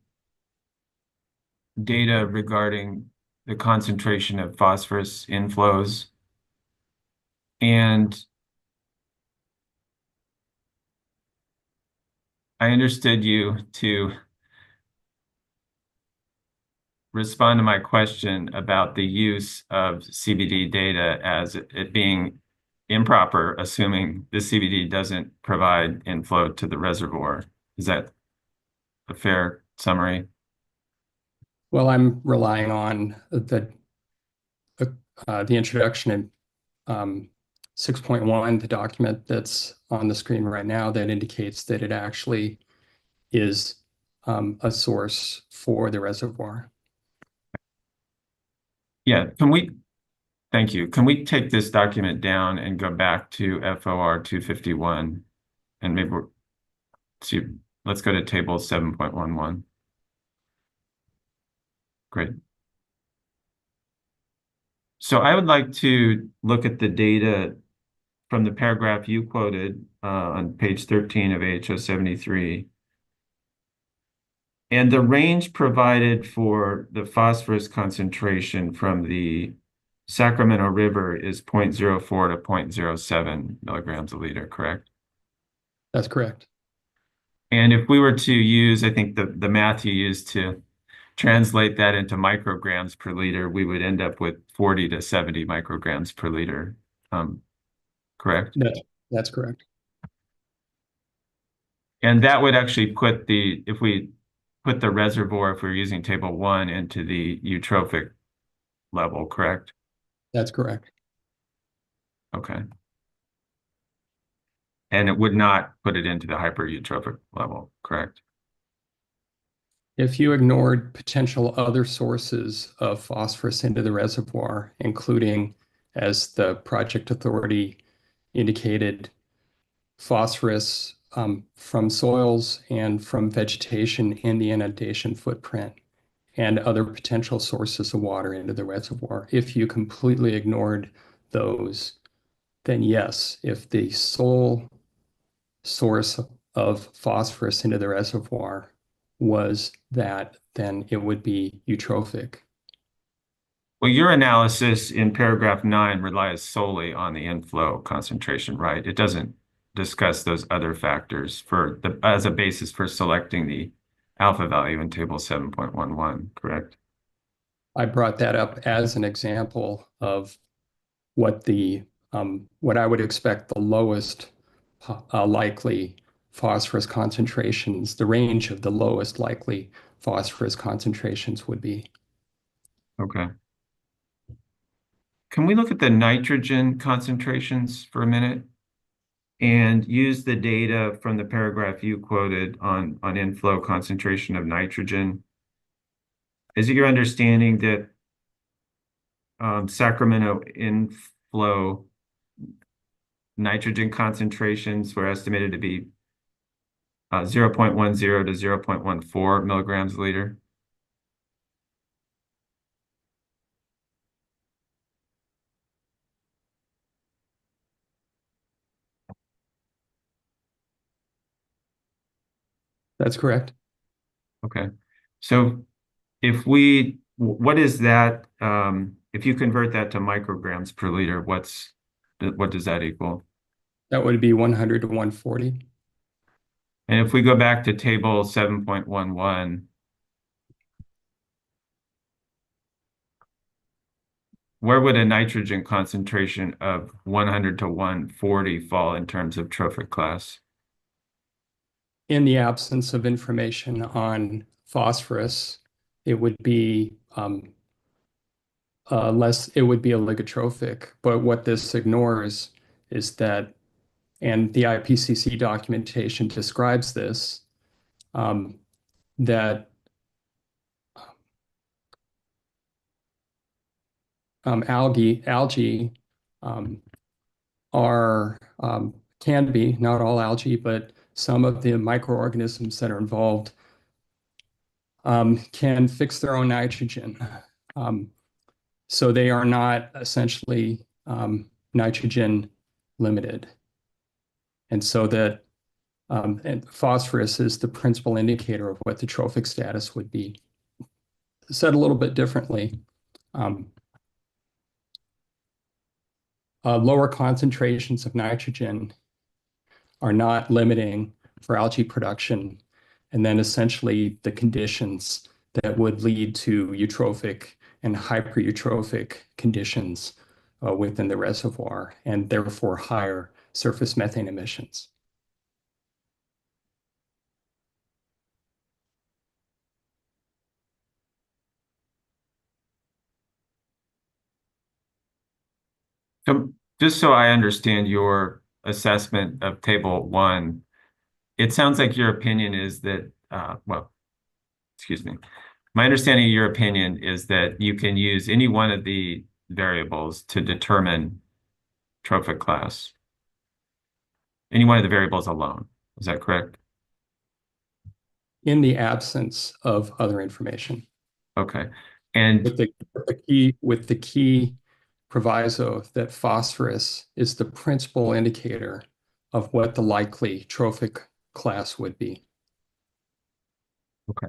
data regarding the concentration of phosphorus inflows. And I understood you to respond to my question about the use of CBD data as it being improper, assuming the CBD doesn't provide inflow to the reservoir. Is that a fair summary? Well, I'm relying on the introduction in 6.1, the document that's on the screen right now that indicates that it actually is a source for the reservoir. Yeah, thank you. Can we take this document down and go back to FOR 251 and maybe let's go to table 7.11. Great. So I would like to look at the data from the paragraph you quoted on page 13 of AHO 73. And the range provided for the phosphorus concentration from the Sacramento River is 0.04 to 0.07 milligrams a liter, correct? That's correct. And if we were to use, I think the math you used to translate that into micrograms per liter, we would end up with 40 to 70 micrograms per liter, correct? That's correct. And that would actually put if we put the reservoir, if we're using table 1, into the eutrophic level, correct? That's correct. Okay. And it would not put it into the hypereutrophic level, correct? If you ignored potential other sources of phosphorus into the reservoir, including, as the project authority indicated, phosphorus from soils and from vegetation in the inundation footprint, and other potential sources of water into the reservoir. If you completely ignored those, then yes, if the sole source of phosphorus into the reservoir was that, then it would be eutrophic. Well, your analysis in paragraph 9 relies solely on the inflow concentration, right? It doesn't discuss those other factors as a basis for selecting the alpha value in table 7.11, correct? I brought that up as an example of what I would expect the lowest likely phosphorus concentrations, the range of the lowest likely phosphorus concentrations would be. Okay. Can we look at the nitrogen concentrations for a minute and use the data from the paragraph you quoted on inflow concentration of nitrogen? Is it your understanding that Sacramento inflow nitrogen concentrations were estimated to be 0.10 to 0.14 milligrams a liter? That's correct. Okay. So what is that, if you convert that to micrograms per liter, what does that equal? That would be 100 to 140. And if we go back to table 7.11, where would a nitrogen concentration of 100 to 140 fall in terms of trophic class? In the absence of information on phosphorus, it would be it would be oligotrophic. But what this ignores is that, and the IPCC documentation describes this, that algae are can be, not all algae, but some of the microorganisms that are involved can fix their own nitrogen. So they are not essentially nitrogen limited. And so that and phosphorus is the principal indicator of what the trophic status would be. Said a little bit differently, lower concentrations of nitrogen are not limiting for algae production, and then essentially the conditions that would lead to eutrophic and hypereutrophic conditions within the reservoir, and therefore higher surface methane emissions. So just so I understand your assessment of table 1, it sounds like your opinion is that, well, excuse me. My understanding of your opinion is that you can use any one of the variables to determine trophic class. Any one of the variables alone. Is that correct? In the absence of other information. Okay. And with the key proviso that phosphorus is the principal indicator of what the likely trophic class would be. okay.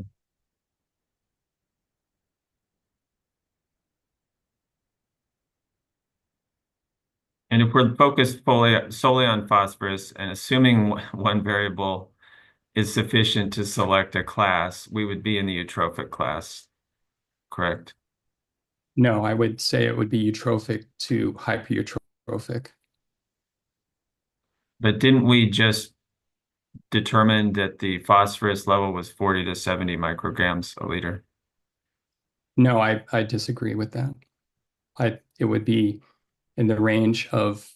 And if we're focused solely on phosphorus and assuming one variable is sufficient to select a class, we would be in the eutrophic class, correct? No, I would say it would be eutrophic to hypereutrophic. But didn't we just determine that the phosphorus level was 40 to 70 micrograms a liter? No, I disagree with that. It would be in the range of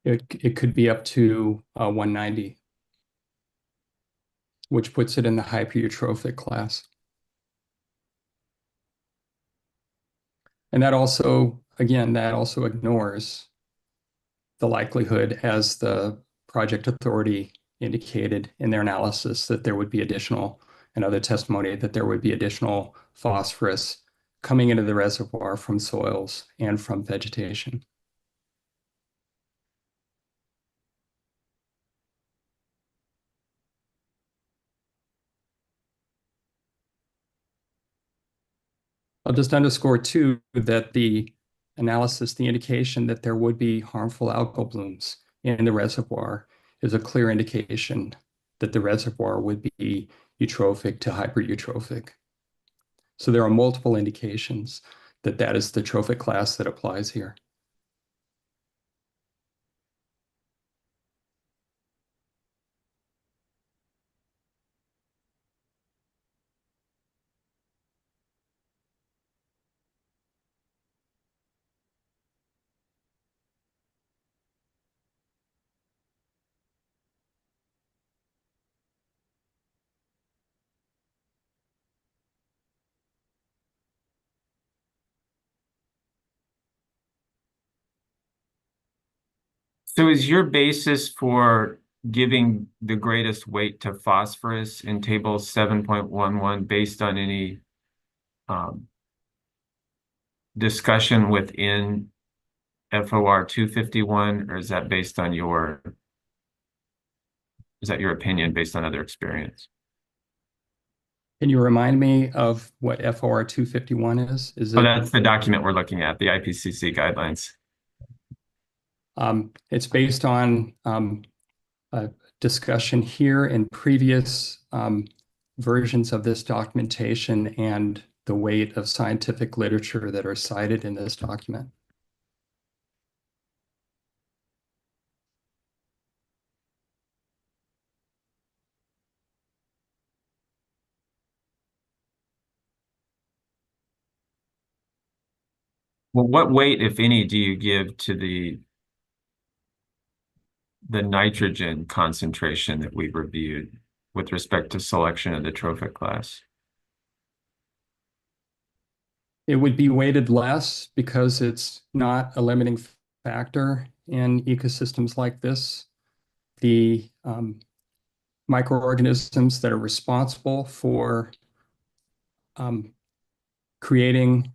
it could be up to 190, which puts it in the hypereutrophic class. And that also, again, that also ignores the likelihood, as the project authority indicated in their analysis, that there would be additional, and other testimony, that there would be additional phosphorus coming into the reservoir from soils and from vegetation. I'll just underscore too that the analysis, the indication that there would be harmful algal blooms in the reservoir is a clear indication that the reservoir would be eutrophic to hypereutrophic. So there are multiple indications that that is the trophic class that applies here. So is your basis for giving the greatest weight to phosphorus in table 7.11 based on any discussion within FOR 251, or is that based on is that your opinion based on other experience? Can you remind me of what FOR 251 is? Is Oh, it, that's the document we're looking at, the IPCC guidelines. it's based on a discussion here in previous versions of this documentation and the weight of scientific literature that are cited in this document. Well, what weight, if any, do you give to the nitrogen concentration that we reviewed with respect to selection of the trophic class? It would be weighted less because it's not a limiting factor in ecosystems like this. The microorganisms that are responsible for creating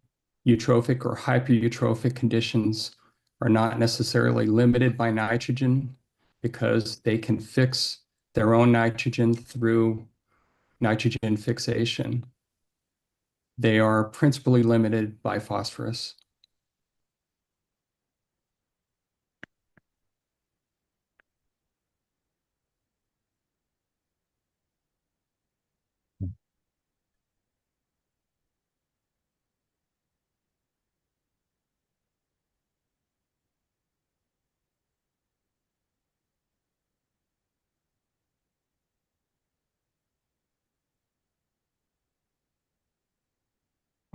eutrophic or hypereutrophic conditions are not necessarily limited by nitrogen because they can fix their own nitrogen through nitrogen fixation. They are principally limited by phosphorus.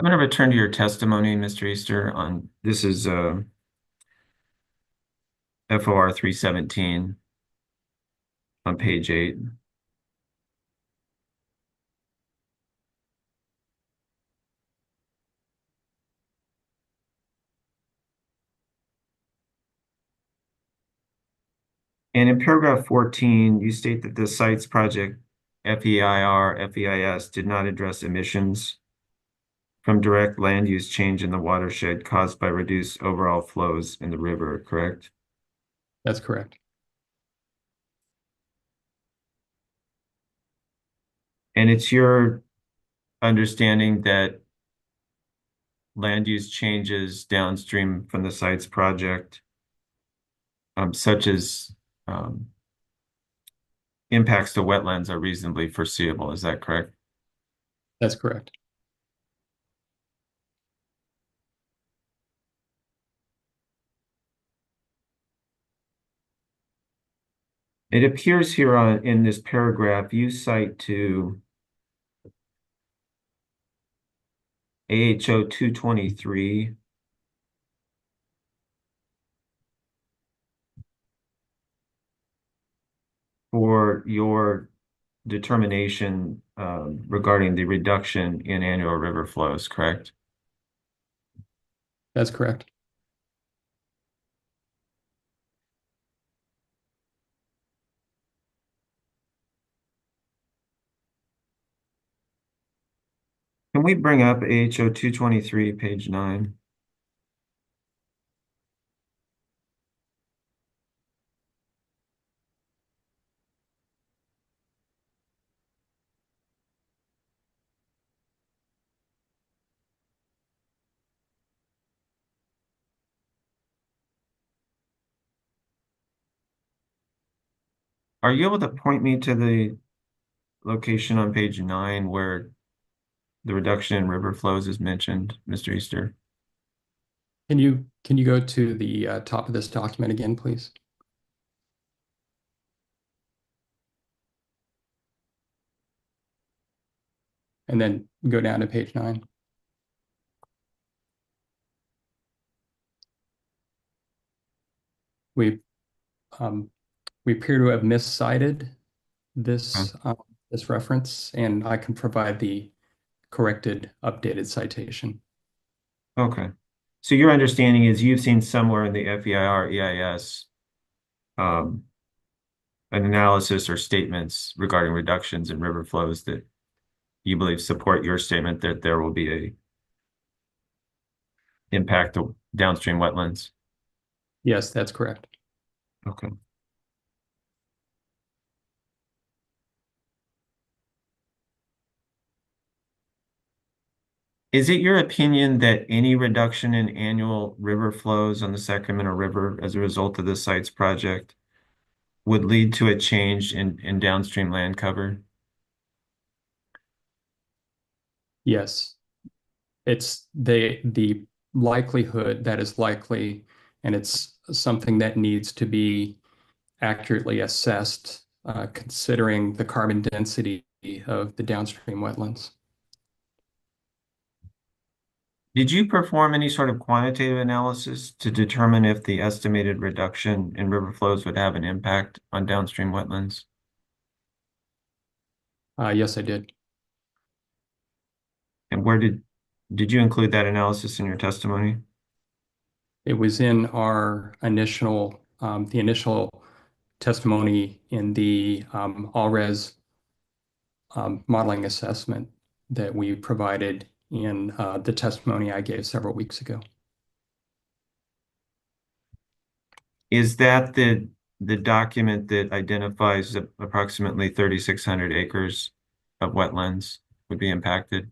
I'm going to return to your testimony, Mr. Easter, on this is FOR 317 on page 8. And in paragraph 14, you state that the sites project FEIR, FEIS did not address emissions from direct land use change in the watershed caused by reduced overall flows in the river, correct? That's correct. And it's your understanding that land use changes downstream from the sites project, such as impacts to wetlands, are reasonably foreseeable. Is that correct? That's correct. It appears here in this paragraph, you cite to AHO 223 for your determination regarding the reduction in annual river flows, correct? That's correct. Can we bring up AHO 223, page 9? Are you able to point me to the location on page 9 where the reduction in river flows is mentioned, Mr. Easter? Can you go to the top of this document again, please? And then go down to page 9. We appear to have miscited this this reference, and I can provide the corrected, updated citation. Okay. So your understanding is you've seen somewhere in the FEIR EIS um, an analysis or statements regarding reductions in river flows that you believe support your statement that there will be a impact to downstream wetlands? Yes, that's correct. Okay. Is it your opinion that any reduction in annual river flows on the Sacramento River as a result of the sites project would lead to a change in downstream land cover? Yes, it's the likelihood that is likely, and it's something that needs to be accurately assessed, considering the carbon density of the downstream wetlands. Did you perform any sort of quantitative analysis to determine if the estimated reduction in river flows would have an impact on downstream wetlands? Yes, I did. And where did you include that analysis in your testimony? It was in our the initial testimony in the all-res modeling assessment that we provided in the testimony I gave several weeks ago. Is that the document that identifies approximately 3,600 acres of wetlands would be impacted?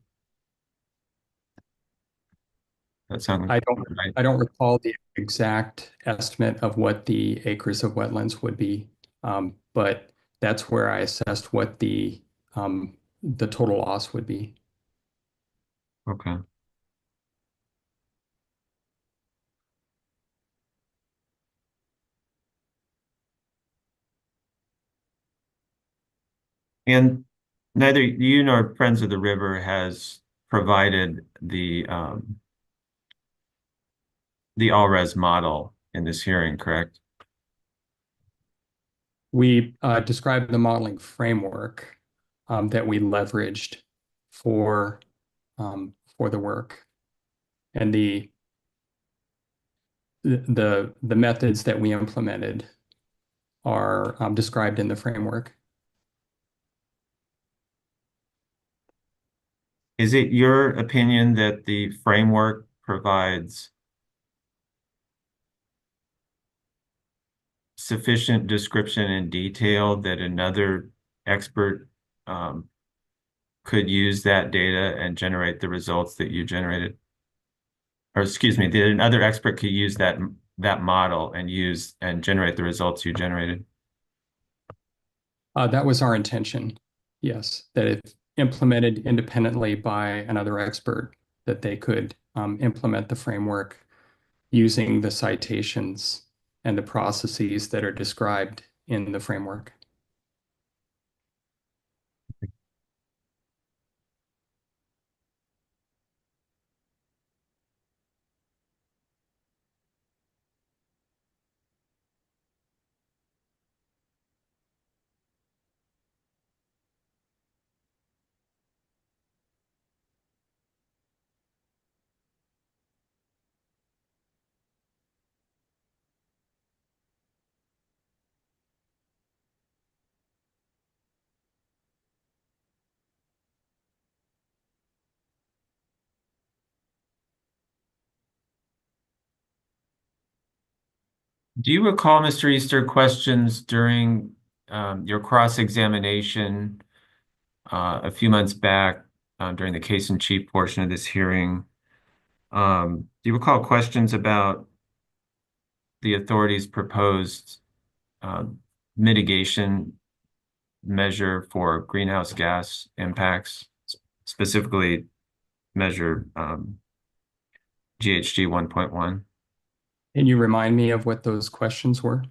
That sounds I right. don't recall the exact estimate of what the acres of wetlands would be, but that's where I assessed what the total loss would be. Okay. And neither you nor Friends of the River has provided the all-res model in this hearing, correct? We described the modeling framework that we leveraged for the work, and the methods that we implemented are described in the framework. Is it your opinion that the framework provides sufficient description and detail that another expert could use that data and generate the results that you generated? Or excuse me, that another expert could use that model and generate the results you generated? That was our intention, yes, that if implemented independently by another expert, that they could implement the framework using the citations and the processes that are described in the framework. Do you recall, Mr. Easter, questions during your cross-examination a few months back during the case in chief portion of this hearing? Do you recall questions about the authority's proposed mitigation measure for greenhouse gas impacts, specifically measure GHG 1.1? Can you remind me of what those questions were?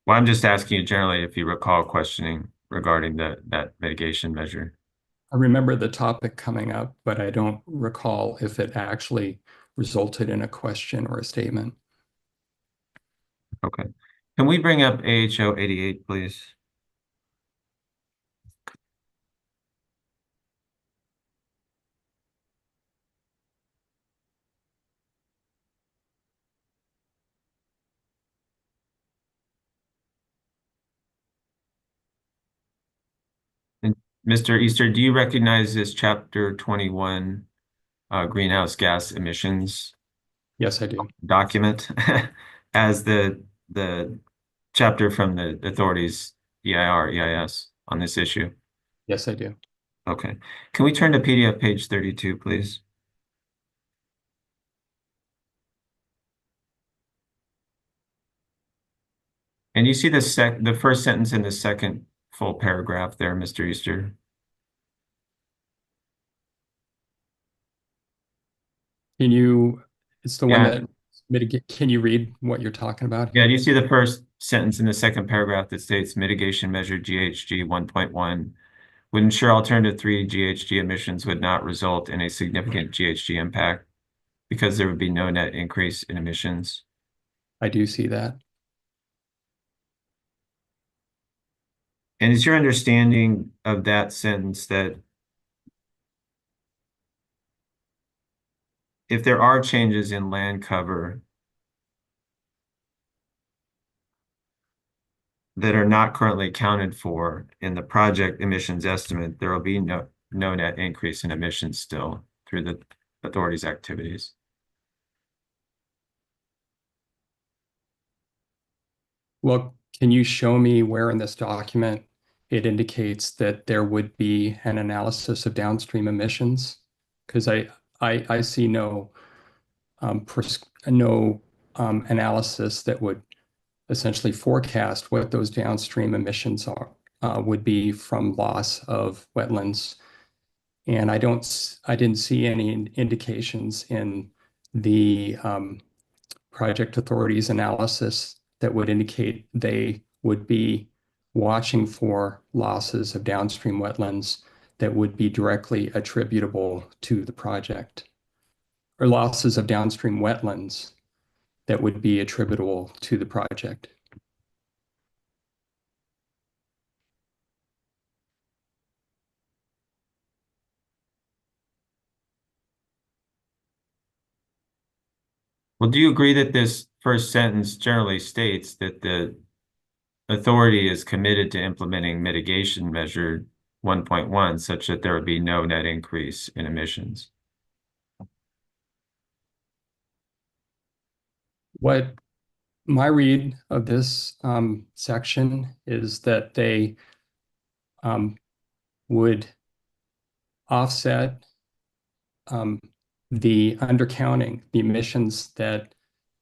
Well, I'm just asking you generally if you recall questioning regarding that mitigation measure. I remember the topic coming up, but I don't recall if it actually resulted in a question or a statement. Okay. Can we bring up AHO 88, please? Mr. Easter, do you recognize this chapter 21 greenhouse gas emissions Yes, I do. document as the chapter from the authorities EIR, EIS on this issue? Yes, I do. Okay. Can we turn to PDF page 32, please? And you see the first sentence in the second full paragraph there, Mr. Easter. It's the one Yeah. that mitigate, can you read what you're talking about Yeah, here? do you see the first sentence in the second paragraph that states mitigation measure GHG 1.1 would ensure alternative 3 GHG emissions would not result in a significant GHG impact because there would be no net increase in emissions? I do see that. And is your understanding of that sentence that if there are changes in land cover that are not currently accounted for in the project emissions estimate, there will be no net increase in emissions still through the authority's activities? Well, can you show me where in this document it indicates that there would be an analysis of downstream emissions? Because I see no analysis that would essentially forecast what those downstream emissions would be from loss of wetlands. And I didn't see any indications in the project authority's analysis that would indicate they would be watching for losses of downstream wetlands that would be directly attributable to the project, or losses of downstream wetlands that would be attributable to the project. Well, do you agree that this first sentence generally states that the authority is committed to implementing mitigation measure 1.1 such that there would be no net increase in emissions? What my read of this section is that they would offset the undercounting, the emissions that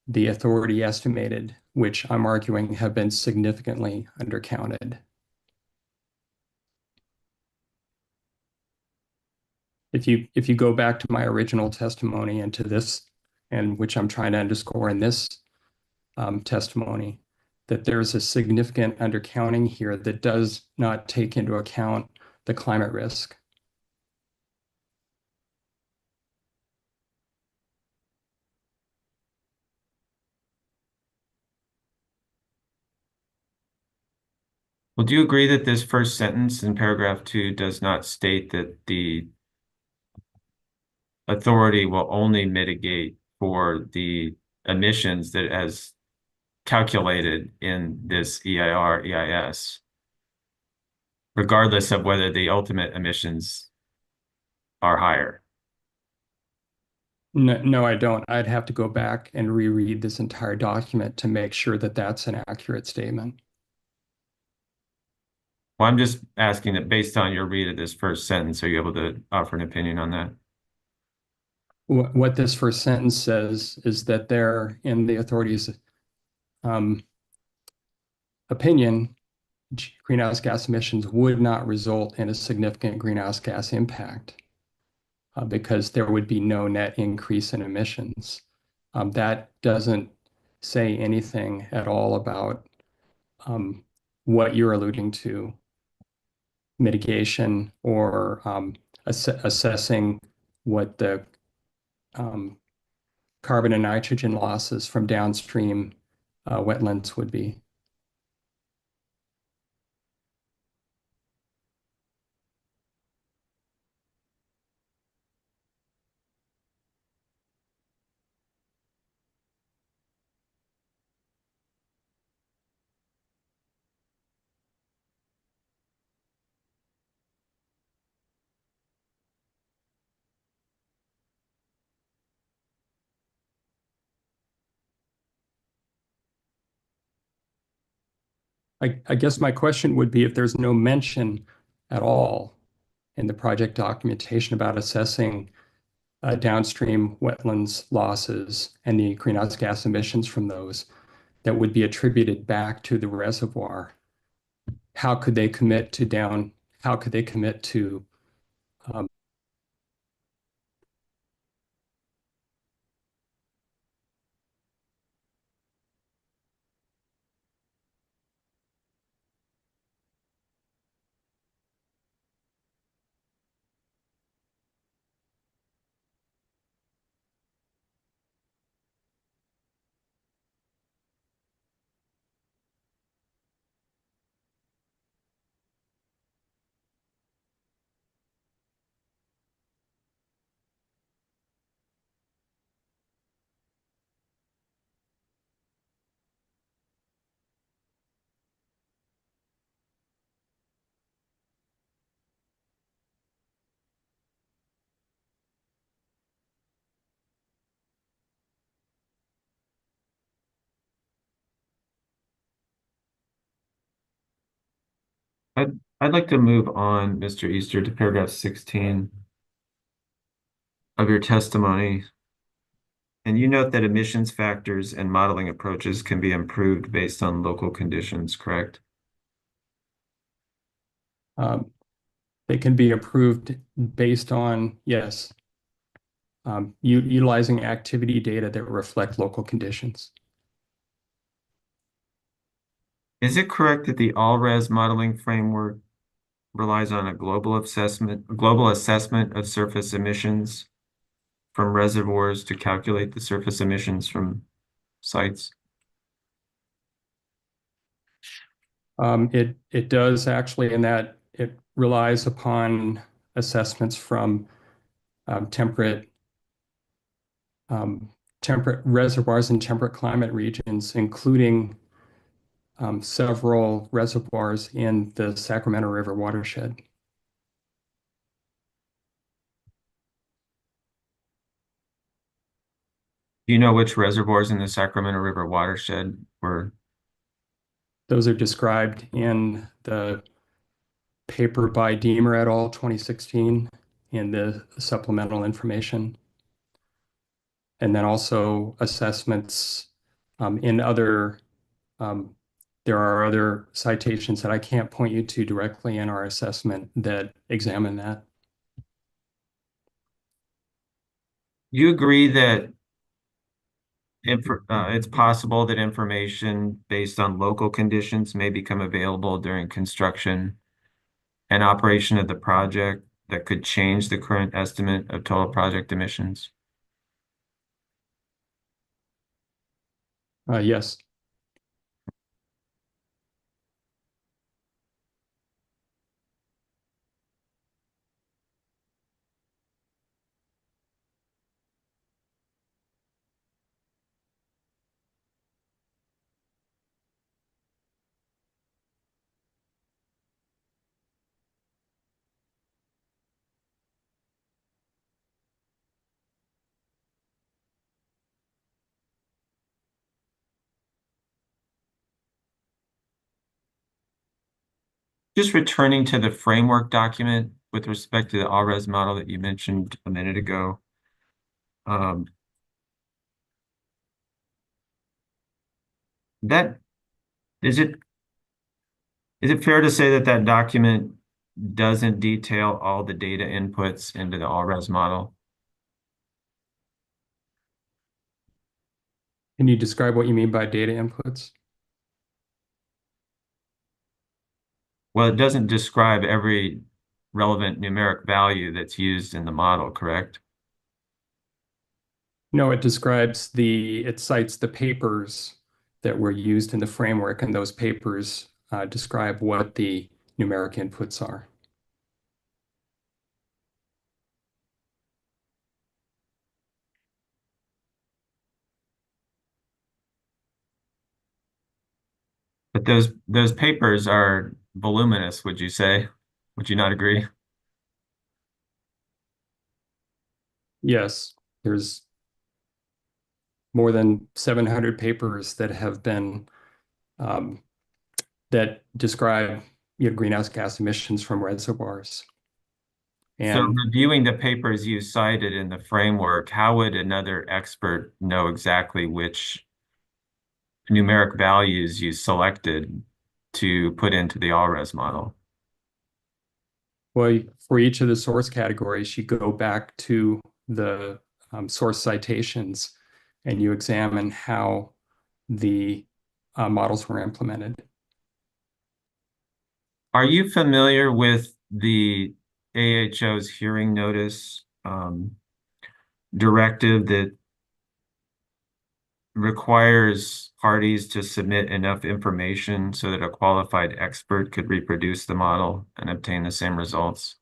the authority estimated, which I'm arguing have been significantly undercounted. If you go back to my original testimony and to this, and which I'm trying to underscore in this testimony, that there's a significant undercounting here that does not take into account the climate risk. Well, do you agree that this first sentence in paragraph 2 does not state that the authority will only mitigate for the emissions that as calculated in this EIR, EIS, regardless of whether the ultimate emissions are higher? No, I don't. I'd have to go back and reread this entire document to make sure that that's an accurate statement. Well, I'm just asking that based on your read of this first sentence, are you able to offer an opinion on that? What this first sentence says is that there, in the authority's opinion, greenhouse gas emissions would not result in a significant greenhouse gas impact because there would be no net increase in emissions. That doesn't say anything at all about what you're alluding to, mitigation or assessing what the carbon and nitrogen losses from downstream wetlands would be. I guess my question would be if there's no mention at all in the project documentation about assessing downstream wetlands losses and the greenhouse gas emissions from those that would be attributed back to the reservoir, how could they commit to um, I'd like to move on, Mr. Easter, to paragraph 16 of your testimony. And you note that emissions factors and modeling approaches can be improved based on local conditions, correct? they can be improved based on, yes, utilizing activity data that reflect local conditions. Is it correct that the all-res modeling framework relies on a global assessment of surface emissions from reservoirs to calculate the surface emissions from sites? It does actually, in that it relies upon assessments from temperate reservoirs in temperate climate regions, including several reservoirs in the Sacramento River watershed. Do you know which reservoirs in the Sacramento River watershed were? Those are described in the paper by Deemer et al. 2016 in the supplemental information. And then also assessments in other, there are other citations that I can't point you to directly in our assessment that examine that. You agree that it's possible that information based on local conditions may become available during construction and operation of the project that could change the current estimate of total project emissions? Yes. Just returning to the framework document with respect to the all-res model that you mentioned a minute ago. That is it fair to say that that document doesn't detail all the data inputs into the all-res model? Can you describe what you mean by data inputs? Well, it doesn't describe every relevant numeric value that's used in the model, correct? No, it cites the papers that were used in the framework, and those papers describe what the numeric inputs are. But those papers are voluminous, would you say? Would you not agree? Yes, there's more than 700 papers that have been that describe greenhouse gas emissions from reservoirs. So And reviewing the papers you cited in the framework, how would another expert know exactly which numeric values you selected to put into the all-res model? well, for each of the source categories, you go back to the source citations and you examine how the models were implemented. Are you familiar with the AHO's hearing notice directive that requires parties to submit enough information so that a qualified expert could reproduce the model and obtain the same results?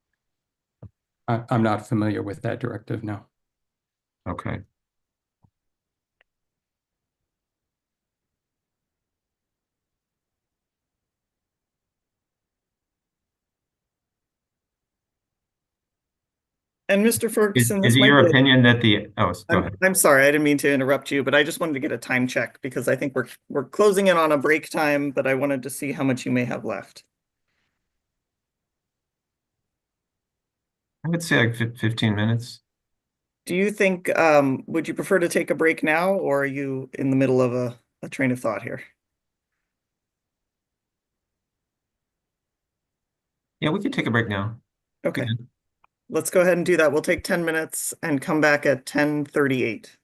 I'm not familiar with that directive, no. Okay. And Mr. Is, Ferguson, is this it might your be opinion that go ahead. I'm sorry, I didn't mean to interrupt you, but I just wanted to get a time check because I think we're closing in on a break time, but I wanted to see how much you may have left. I would say like 15 minutes. Do you think, would you prefer to take a break now, or are you in the middle of a train of thought here? Yeah, we could take a break now. Okay, Good. let's go ahead and do that. We'll take 10 minutes and come back at 10:38.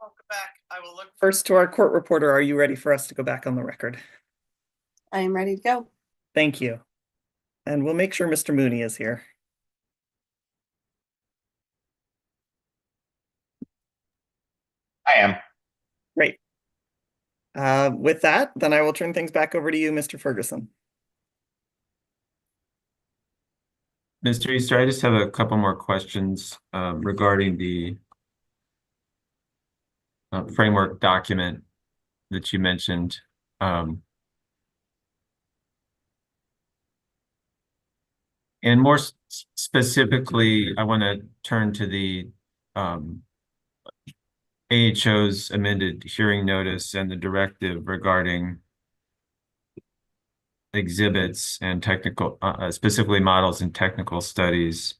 Welcome back. I will look first to our court reporter. Are you ready for us to go back on the record? I am ready to go. Thank you. And we'll make sure Mr. Mooney is here. I am. Great. With that, then I will turn things back over to you, Mr. Ferguson. Mr. Easter, I just have a couple more questions regarding the framework document that you mentioned. And more specifically, I want to turn to the AHO's amended hearing notice and the directive regarding exhibits and technical, specifically models and technical studies.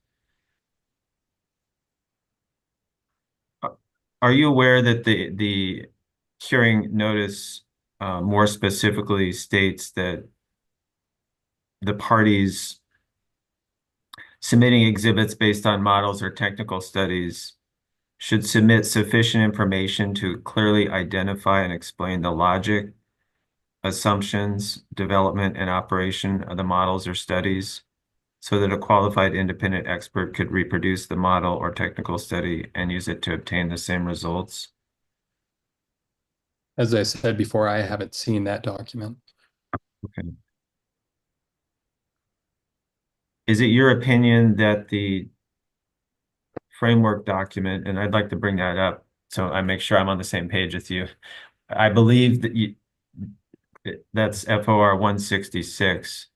Are you aware that the hearing notice more specifically states that the parties submitting exhibits based on models or technical studies should submit sufficient information to clearly identify and explain the logic, assumptions, development, and operation of the models or studies so that a qualified independent expert could reproduce the model or technical study and use it to obtain the same results? As I said before, I haven't seen that document. Okay. Is it your opinion that the framework document, and I'd like to bring that up so I make sure I'm on the same page with you. I believe that that's FOR 166.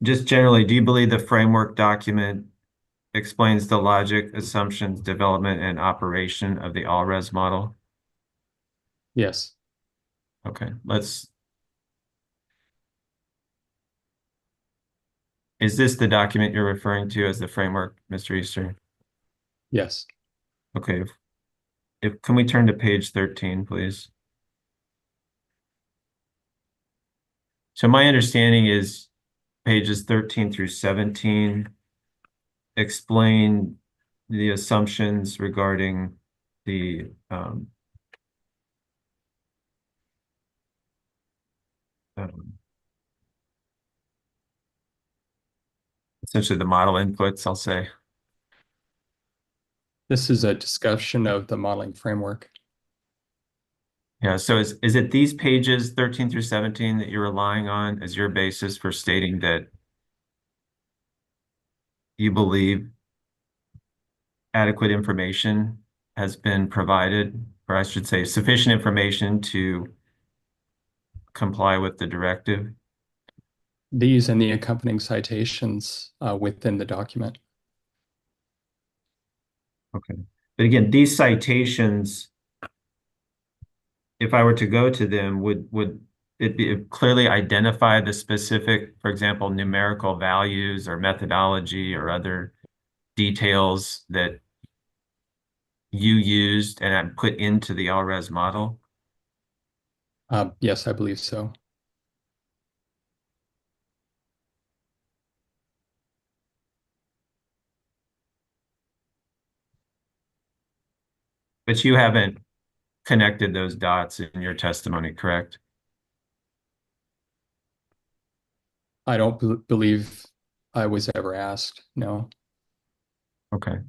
Just generally, do you believe the framework document explains the logic, assumptions, development, and operation of the all-res model? Yes. Okay, is this the document you're referring to as the framework, Mr. Easter? Yes. Okay, can we turn to page 13, please? So my understanding is pages 13 through 17 explain the assumptions regarding the essentially the model inputs, I'll say. This is a discussion of the modeling framework. Yeah, so is it these pages 13 through 17 that you're relying on as your basis for stating that you believe adequate information has been provided, or I should say sufficient information to comply with the directive? These and the accompanying citations within the document. Okay. But again, these citations, if I were to go to them, would it be clearly identify the specific, for example, numerical values or methodology or other details that you used and put into the all-res model? Yes, I believe so. But you haven't connected those dots in your testimony, correct? I don't believe I was ever asked, no. Okay.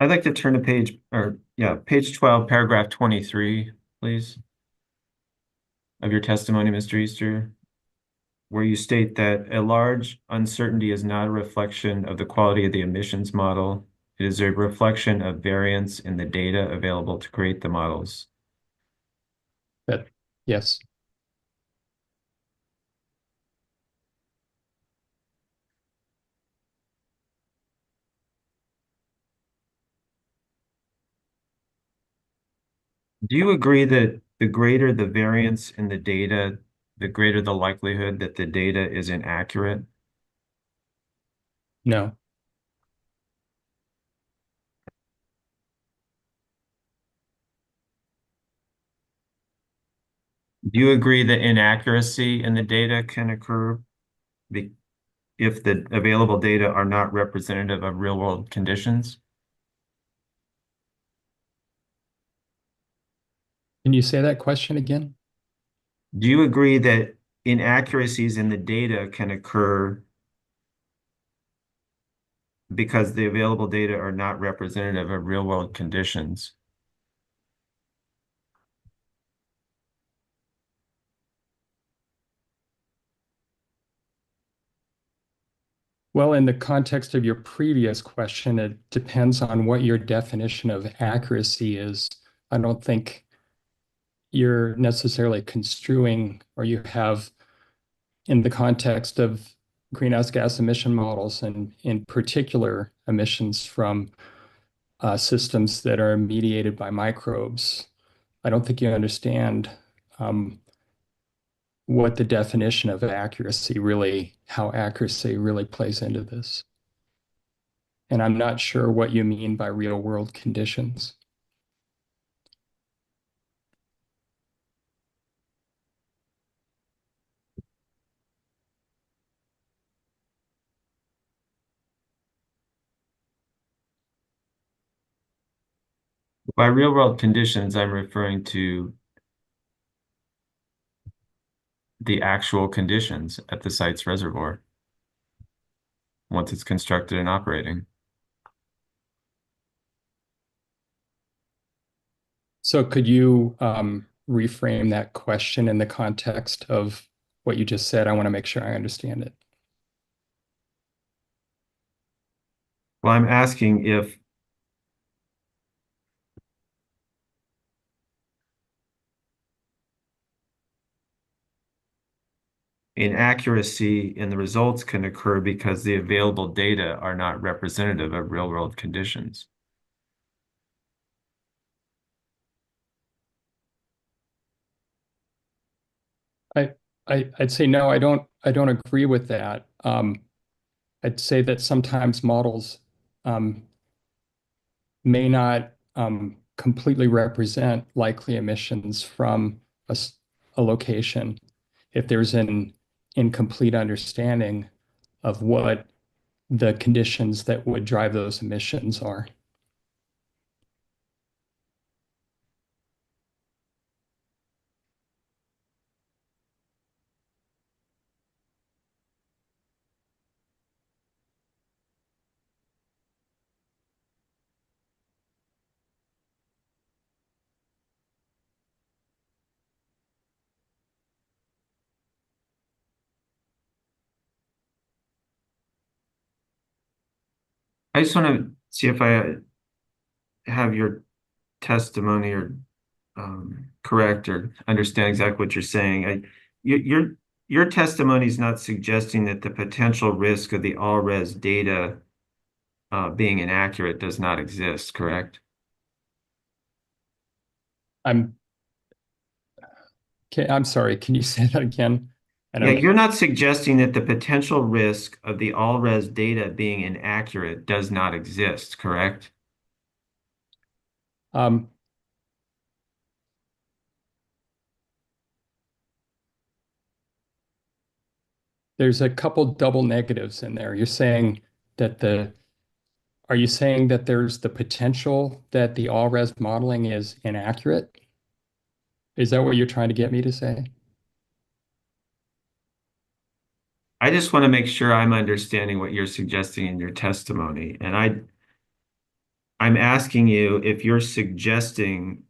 I'd like to turn to page 12, paragraph 23, please, of your testimony, Mr. Easter, where you state that a large uncertainty is not a reflection of the quality of the emissions model, It is a reflection of variance in the data available to create the models. Yes. Do you agree that the greater the variance in the data, the greater the likelihood that the data is inaccurate? No. Do you agree that inaccuracy in the data can occur if the available data are not representative of real-world conditions? Can you say that question again? Do you agree that inaccuracies in the data can occur because the available data are not representative of real-world conditions? Well, in the context of your previous question, it depends on what your definition of accuracy is. I don't think you're necessarily construing, or you have, in the context of greenhouse gas emission models, and in particular emissions from systems that are mediated by microbes. I don't think you understand what the definition of accuracy really, how accuracy really plays into this. And I'm not sure what you mean by real world conditions. By real-world conditions, I'm referring to the actual conditions at the site's reservoir once it's constructed and operating. So could you reframe that question in the context of what you just said? I want to make sure I understand it. Well, I'm asking if inaccuracy in the results can occur because the available data are not representative of real-world conditions. I'd say no, I don't agree with that. I'd say that sometimes models may not completely represent likely emissions from a location if there's an incomplete understanding of what the conditions that would drive those emissions are. I just want to see if I have your testimony or correct or understand exactly what you're saying. Your testimony is not suggesting that the potential risk of the all-res data being inaccurate does not exist, correct? I'm sorry, can you say that again? Yeah, you're not suggesting that the potential risk of the all-res data being inaccurate does not exist, correct? Um, there's a couple double negatives in there. Are you saying that there's the potential that the all-res modeling is inaccurate? Is that what you're trying to get me to say? I just want to make sure I'm understanding what you're suggesting in your testimony. And I'm asking you if you're suggesting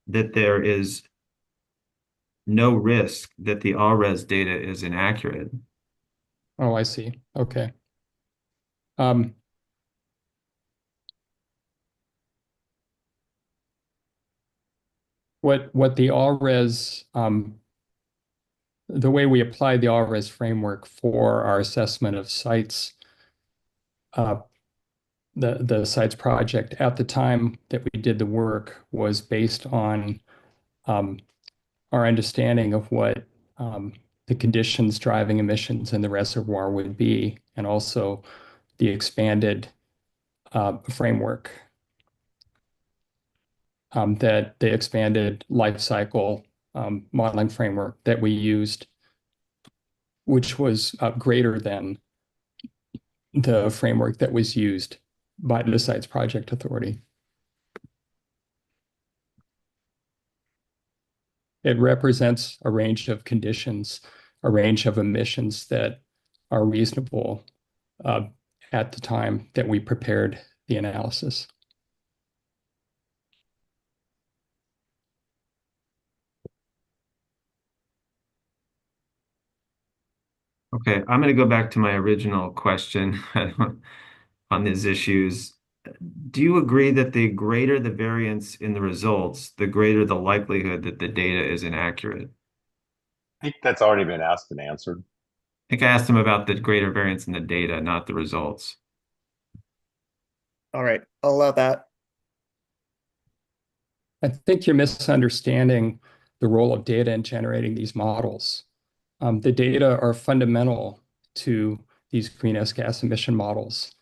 that there is no risk that the all-res data is inaccurate. Oh, I see. Okay. Um, what the ALRES, the way we apply the ALRES framework for our assessment of sites, the sites project at the time that we did the work was based on our understanding of what the conditions driving emissions in the reservoir would be, and also the expanded framework, that the expanded life cycle modeling framework that we used, which was greater than the framework that was used by the Sites Project Authority. It represents a range of conditions, a range of emissions that are reasonable at the time that we prepared the analysis. Okay, I'm going to go back to my original question on these issues. Do you agree that the greater the variance in the results, the greater the likelihood that the data is inaccurate? I think that's already been asked and answered. I think I asked him about the greater variance in the data, not the results. All right, I'll allow that. I think you're misunderstanding the role of data in generating these models. The data are fundamental to these greenhouse gas emission models,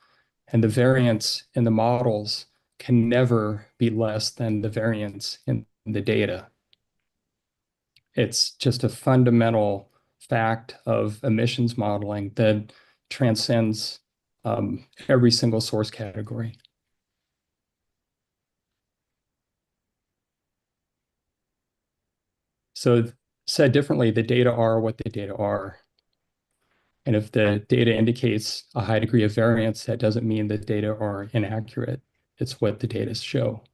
and the variance in the models can never be less than the variance in the data. It's just a fundamental fact of emissions modeling that transcends every single source category. So said differently, the data are what the data are. And if the data indicates a high degree of variance, that doesn't mean the data are inaccurate. It's what the data show.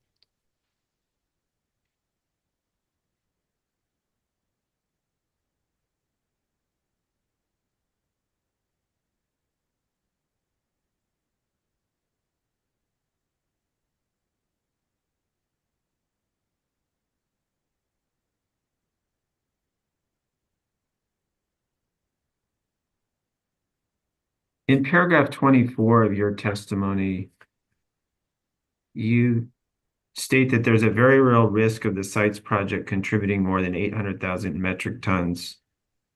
In paragraph 24 of your testimony, you state that there's a very real risk of the sites project contributing more than 800,000 metric tons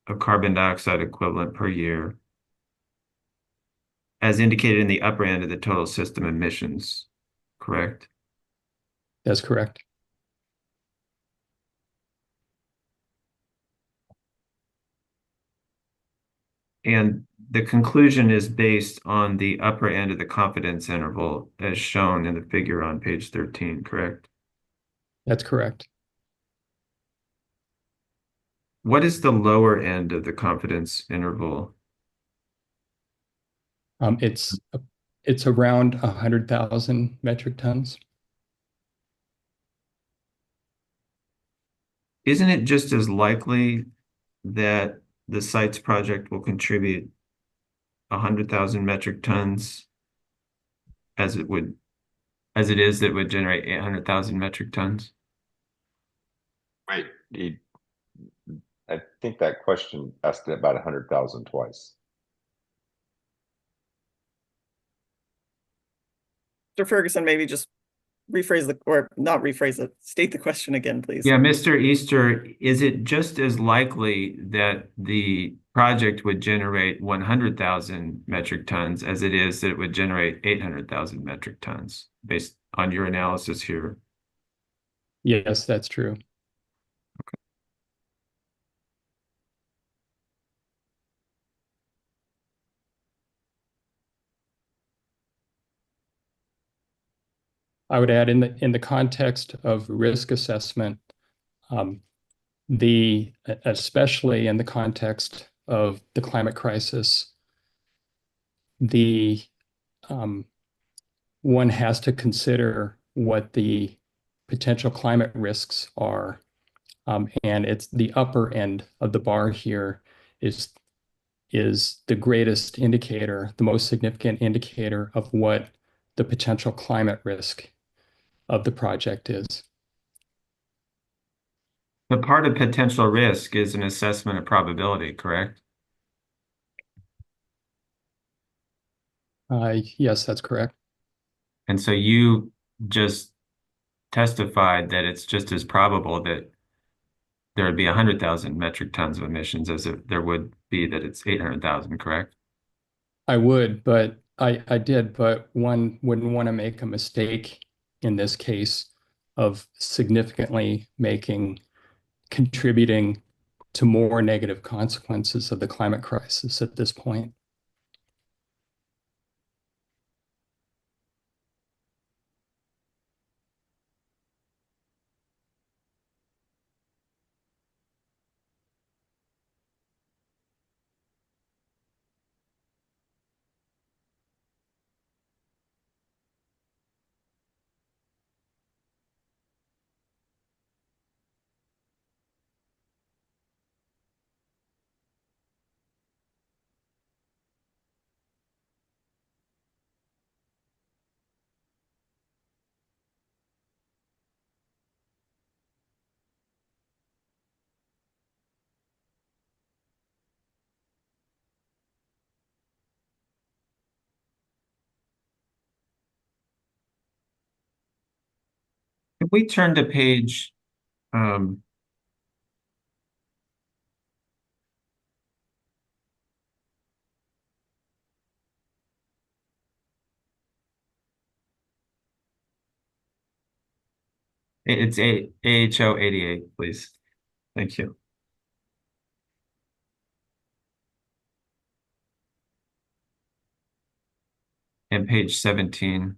of carbon dioxide equivalent per year, as indicated in the upper end of the total system emissions, correct? That's correct. And the conclusion is based on the upper end of the confidence interval as shown in the figure on page 13, correct? That's correct. What is the lower end of the confidence interval? It's around 100,000 metric tons. Isn't it just as likely that the sites project will contribute 100,000 metric tons as it is that would generate 800,000 metric tons? Right. I think that question asked it about 100,000 twice. Mr. Ferguson, maybe just rephrase or not rephrase it, state the question again, please. Yeah, Mr. Easter, is it just as likely that the project would generate 100,000 metric tons as it is that it would generate 800,000 metric tons based on your analysis here? Yes, that's true. I would add in the context of risk assessment, especially in the context of the climate crisis, one has to consider what the potential climate risks are. And it's the upper end of the bar here is is the greatest indicator, the most significant indicator of what the potential climate risk of the project is. The part of potential risk is an assessment of probability, correct? Yes, that's correct. And so you just testified that it's just as probable that there would be 100,000 metric tons of emissions as if there would be that it's 800,000, correct? I would, but I did, but one wouldn't want to make a mistake in this case of significantly contributing to more negative consequences of the climate crisis at this point. If we turn to page um, it's AHO 88, please. Thank you. And page 17.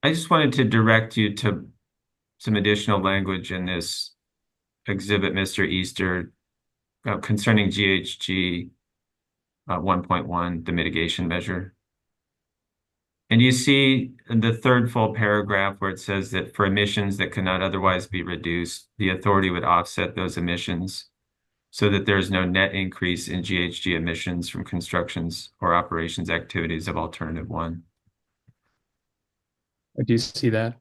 I just wanted to direct you to some additional language in this exhibit, Mr. Easter, concerning GHG 1.1, the mitigation measure. And you see in the third full paragraph where it says that for emissions that cannot otherwise be reduced, the authority would offset those emissions so that there's no net increase in GHG emissions from constructions or operations activities of alternative one. Do you see that?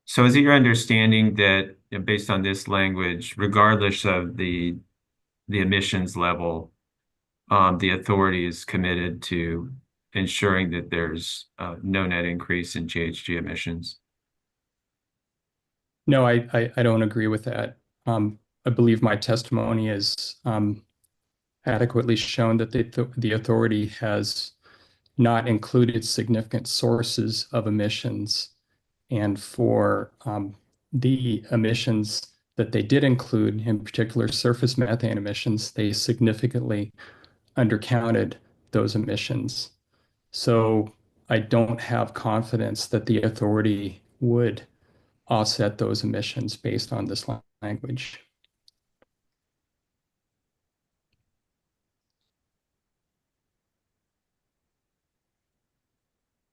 So is it your understanding that, based on this language, regardless of the emissions level, the authority is committed to ensuring that there's no net increase in GHG emissions? No, I don't agree with that. I believe my testimony is adequately shown that the authority has not included significant sources of emissions, and for the emissions that they did include, in particular surface methane emissions, they significantly undercounted those emissions. So I don't have confidence that the authority would offset those emissions based on this language.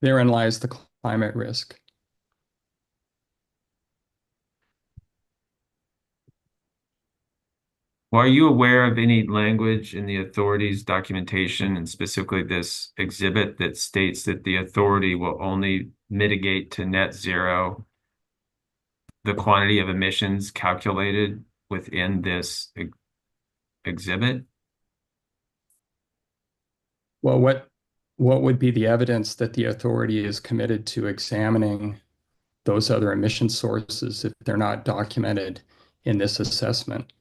Therein lies the climate risk. Well, are you aware of any language in the authority's documentation, and specifically this exhibit, that states that the authority will only mitigate to net zero the quantity of emissions calculated within this exhibit? Well, what would be the evidence that the authority is committed to examining those other emission sources if they're not documented in this assessment?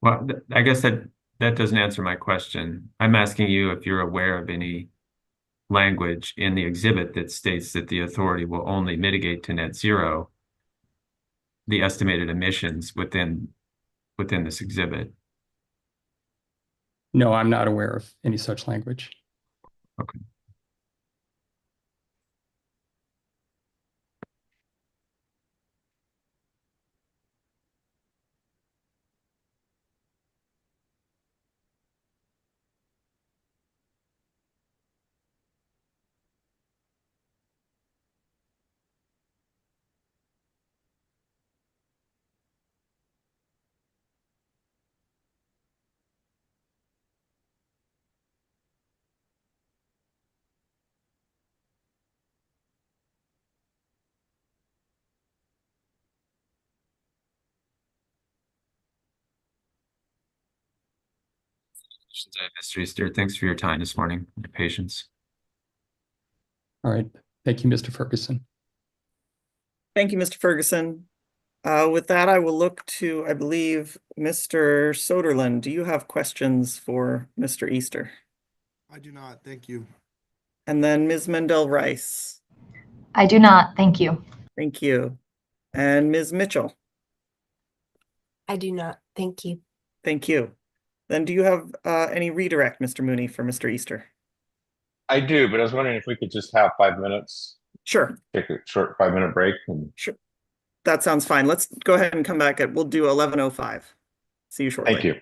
Well, I guess that doesn't answer my question. I'm asking you if you're aware of any language in the exhibit that states that the authority will only mitigate to net zero the estimated emissions within this exhibit. No, I'm not aware of any such language. Okay. questions I have, Mr. Easter. Thanks for your time this morning and your patience. All right. Thank you, Mr. Ferguson. Thank you, Mr. Ferguson. With that, I will look to, I believe, Mr. Soderlund. Do you have questions for Mr. Easter? I do not, thank you. And then Ms. Mendel Rice. I do not, thank you. Thank you. And Ms. Mitchell. I do not, thank you. Thank you. Then do you have any redirect, Mr. Mooney, for Mr. Easter? I do, but I was wondering if we could just have 5 minutes, Sure, take a short 5 minute break and sure. That sounds fine. Let's go ahead and come back we'll do 11:05. See you shortly. thank you.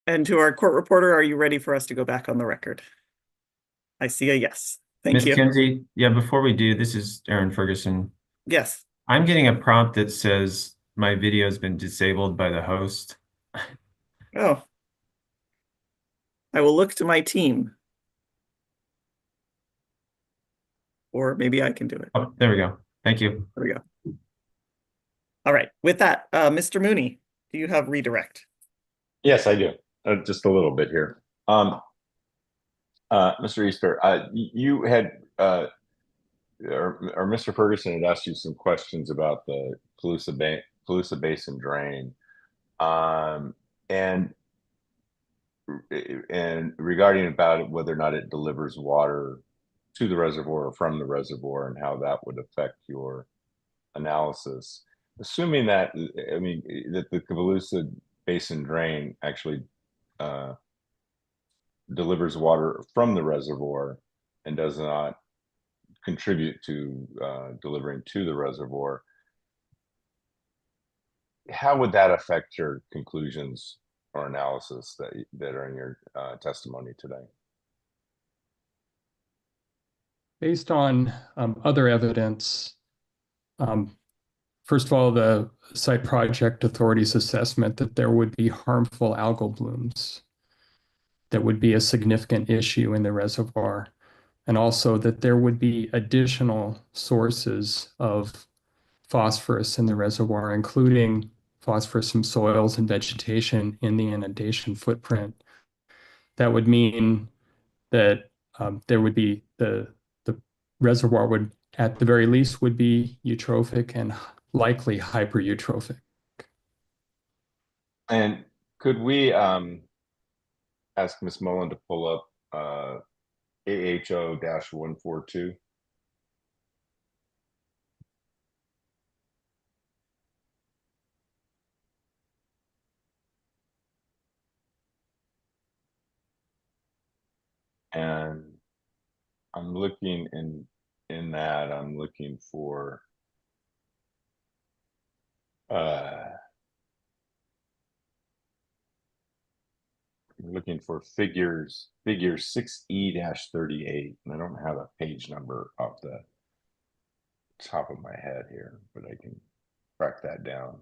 And to our court reporter, are you ready for us to go back on the record? I see a yes. Thank Ms. you. Kinsey, yeah, before we do, this is Aaron Ferguson. Yes. I'm getting a prompt that says my video has been disabled by the host. Oh. I will look to my team. Or maybe I can do it. Oh, there we go. Thank you. There we go. All right. With that, Mr. Mooney, do you have redirect? Yes, I do. Just a little bit here. Mr. Easter, you had or Mr. Ferguson had asked you some questions about the Calusa Basin drain, and regarding about whether or not it delivers water to the reservoir or from the reservoir, and how that would affect your analysis. Assuming that, I mean, that the Calusa Basin drain actually delivers water from the reservoir and does not contribute to delivering to the reservoir, how would that affect your conclusions or analysis that are in your testimony today? Based on other evidence, first of all, the Site Project Authority's assessment that there would be harmful algal blooms that would be a significant issue in the reservoir, and also that there would be additional sources of phosphorus in the reservoir, including phosphorus from soils and vegetation in the inundation footprint. That would mean that there would be the reservoir would, at the very least, would be eutrophic and likely hypereutrophic. And could we ask Ms. Mullen to pull up AHO-142? And I'm looking in that, I'm looking for figure 6E-38, and I don't have a page number off the top of my head here, but I can track that down.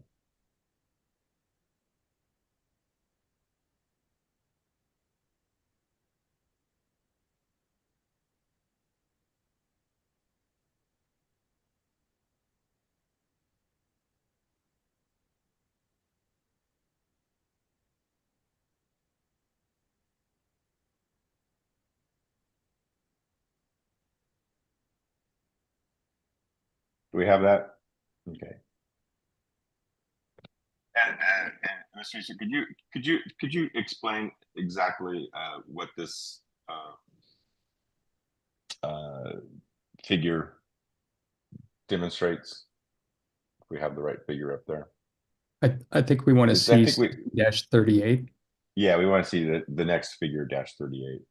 Do we have that? Okay. And Mr. Easter, could you explain exactly what this figure demonstrates? If we have the right figure up there. I think we want to see dash 38. Yeah, we want to see the next figure -38.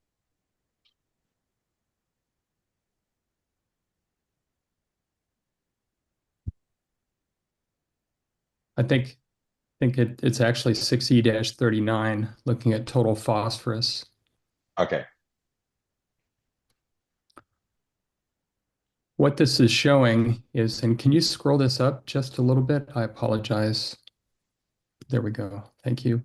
I think it's actually 6E-39, looking at total phosphorus. Okay. What this is showing is, and can you scroll this up just a little bit? I apologize. There we go. Thank you.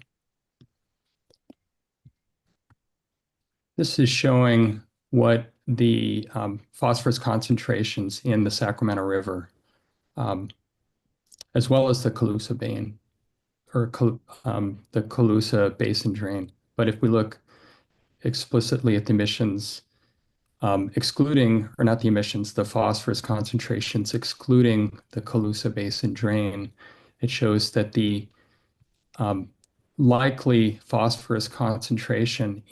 This is showing what the phosphorus concentrations in the Sacramento River, as well as the Calusa Basin, or the Calusa Basin drain. But if we look explicitly at the emissions, excluding, or not the emissions, the phosphorus concentrations, excluding the Calusa Basin drain, it shows that the likely phosphorus concentration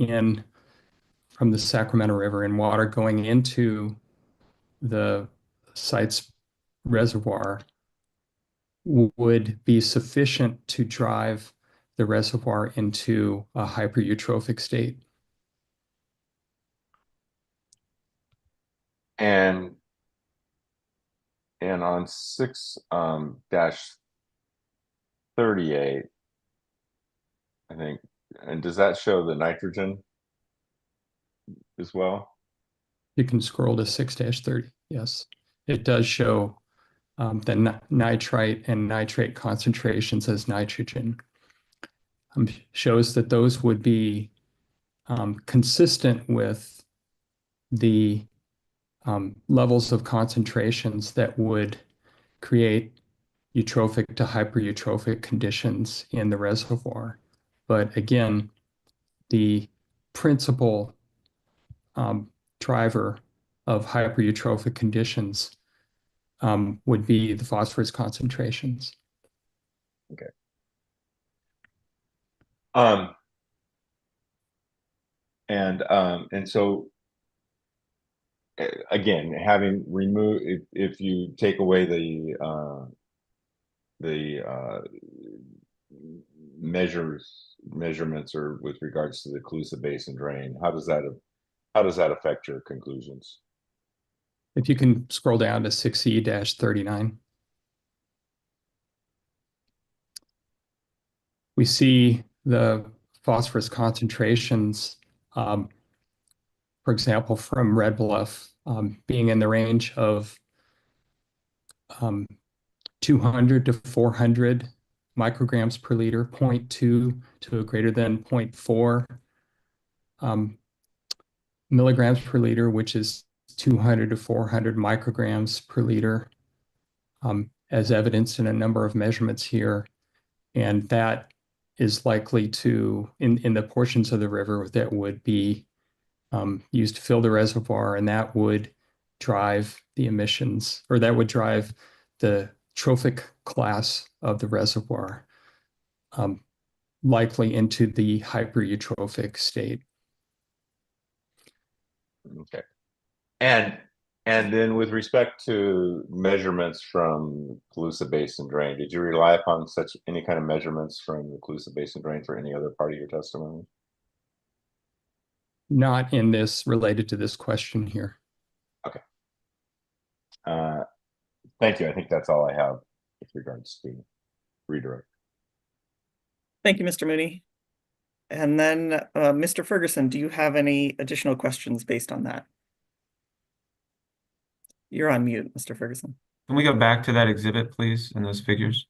from the Sacramento River in water going into the site's reservoir would be sufficient to drive the reservoir into a hypereutrophic state. And on 6 dash 38, I think And does that show the nitrogen as well? You can scroll to 6-30. Yes, it does show the nitrite and nitrate concentrations as nitrogen. Shows that those would be consistent with the levels of concentrations that would create eutrophic to hypereutrophic conditions in the reservoir. But again, the principal driver of hypereutrophic conditions would be the phosphorus concentrations. Okay. And so again, having removed, if you take away the measurements or with regards to the occlusive basin drain, how does that affect your conclusions? If you can scroll down to 6E-39. We see the phosphorus concentrations, for example, from Red Bluff being in the range of 200 to 400 micrograms per liter, 0.2 to a greater than 0.4 milligrams per liter, which is 200 to 400 micrograms per liter, as evidenced in a number of measurements here. And that is likely to, in the portions of the river that would be used to fill the reservoir, and that would drive the emissions, or that would drive the trophic class of the reservoir, likely into the hypereutrophic state. Okay. And then with respect to measurements from Colusa Basin drain, did you rely upon any kind of measurements from the Colusa Basin drain for any other part of your testimony? Not in this, related to this question here. Okay. Thank you. I think that's all I have with regards to redirect. Thank you, Mr. Mooney. And then, Mr. Ferguson, do you have any additional questions based on that? You're on mute, Mr. Ferguson. Can we go back to that exhibit, please, and those figures?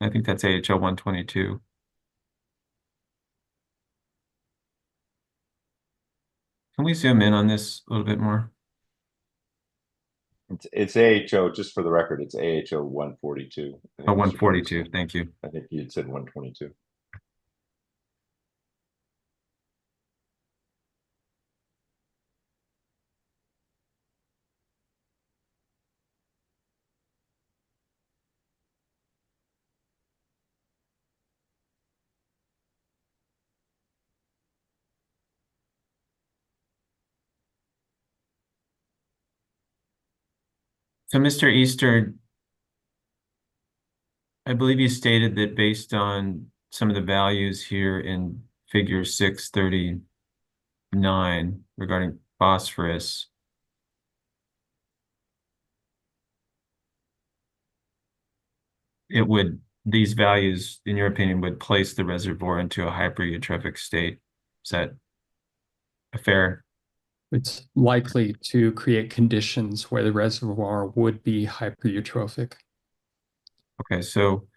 I think that's AHL 122. Can we zoom in on this a little bit more? It's AHO, just for the record, it's AHO 142. Oh, 142, thank you. I think you had said 122. So, Mr. Easter, I believe you stated that based on some of the values here in figure 639 regarding phosphorus, these values, in your opinion, would place the reservoir into a hypereutrophic state. Is that a fair? It's likely to create conditions where the reservoir would be hypereutrophic. Okay, so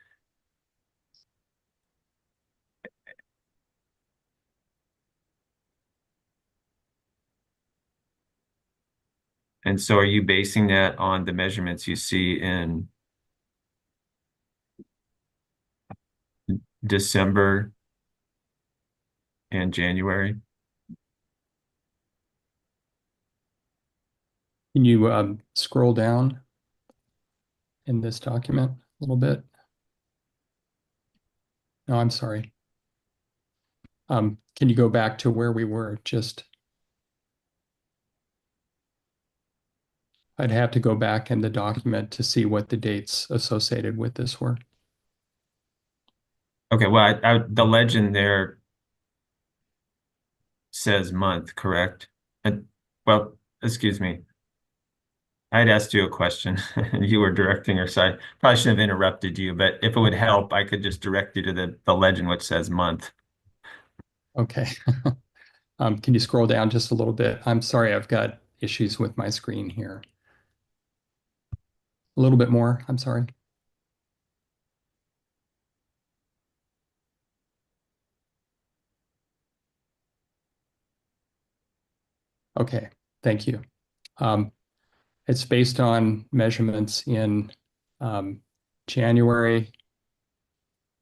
and so are you basing that on the measurements you see in December and January? Can you scroll down in this document a little bit? No, I'm sorry. Can you go back to where we were? I'd have to go back in the document to see what the dates associated with this were. Okay, well, the legend there says month, correct? Well, excuse me. I'd asked you a question and you were directing her, so I probably shouldn't have interrupted you, but if it would help, I could just direct you to the legend which says month. Okay. Can you scroll down just a little bit? I'm sorry, I've got issues with my screen here. A little bit more, I'm sorry. Okay, thank you. It's based on measurements in January.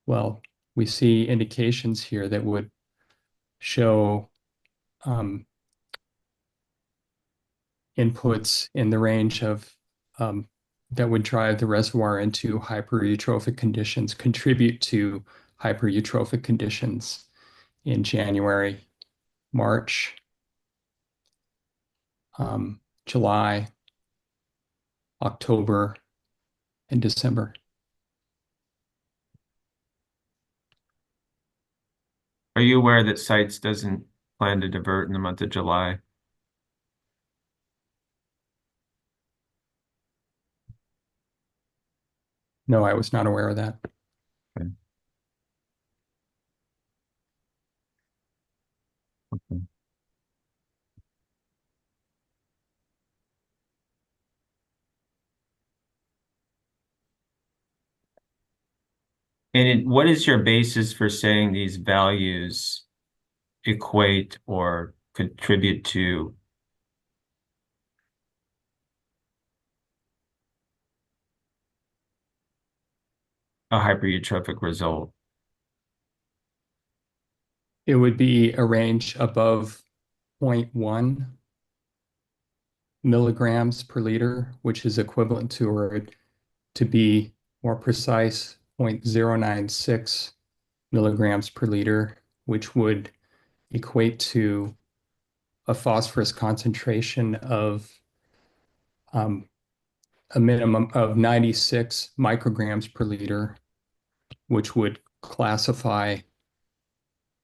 Well, we see indications here that would show inputs in the range of that would drive the reservoir into hypereutrophic conditions, contribute to hypereutrophic conditions in January, March, July, October, and December. Are you aware that sites doesn't plan to divert in the month of July? No, I was not aware of that. Okay. Okay. And what is your basis for saying these values equate or contribute to a hypereutrophic result? It would be a range above 0.1 milligrams per liter, which is equivalent to, or to be more precise, 0.096 milligrams per liter, which would equate to a phosphorus concentration of a minimum of 96 micrograms per liter, which would classify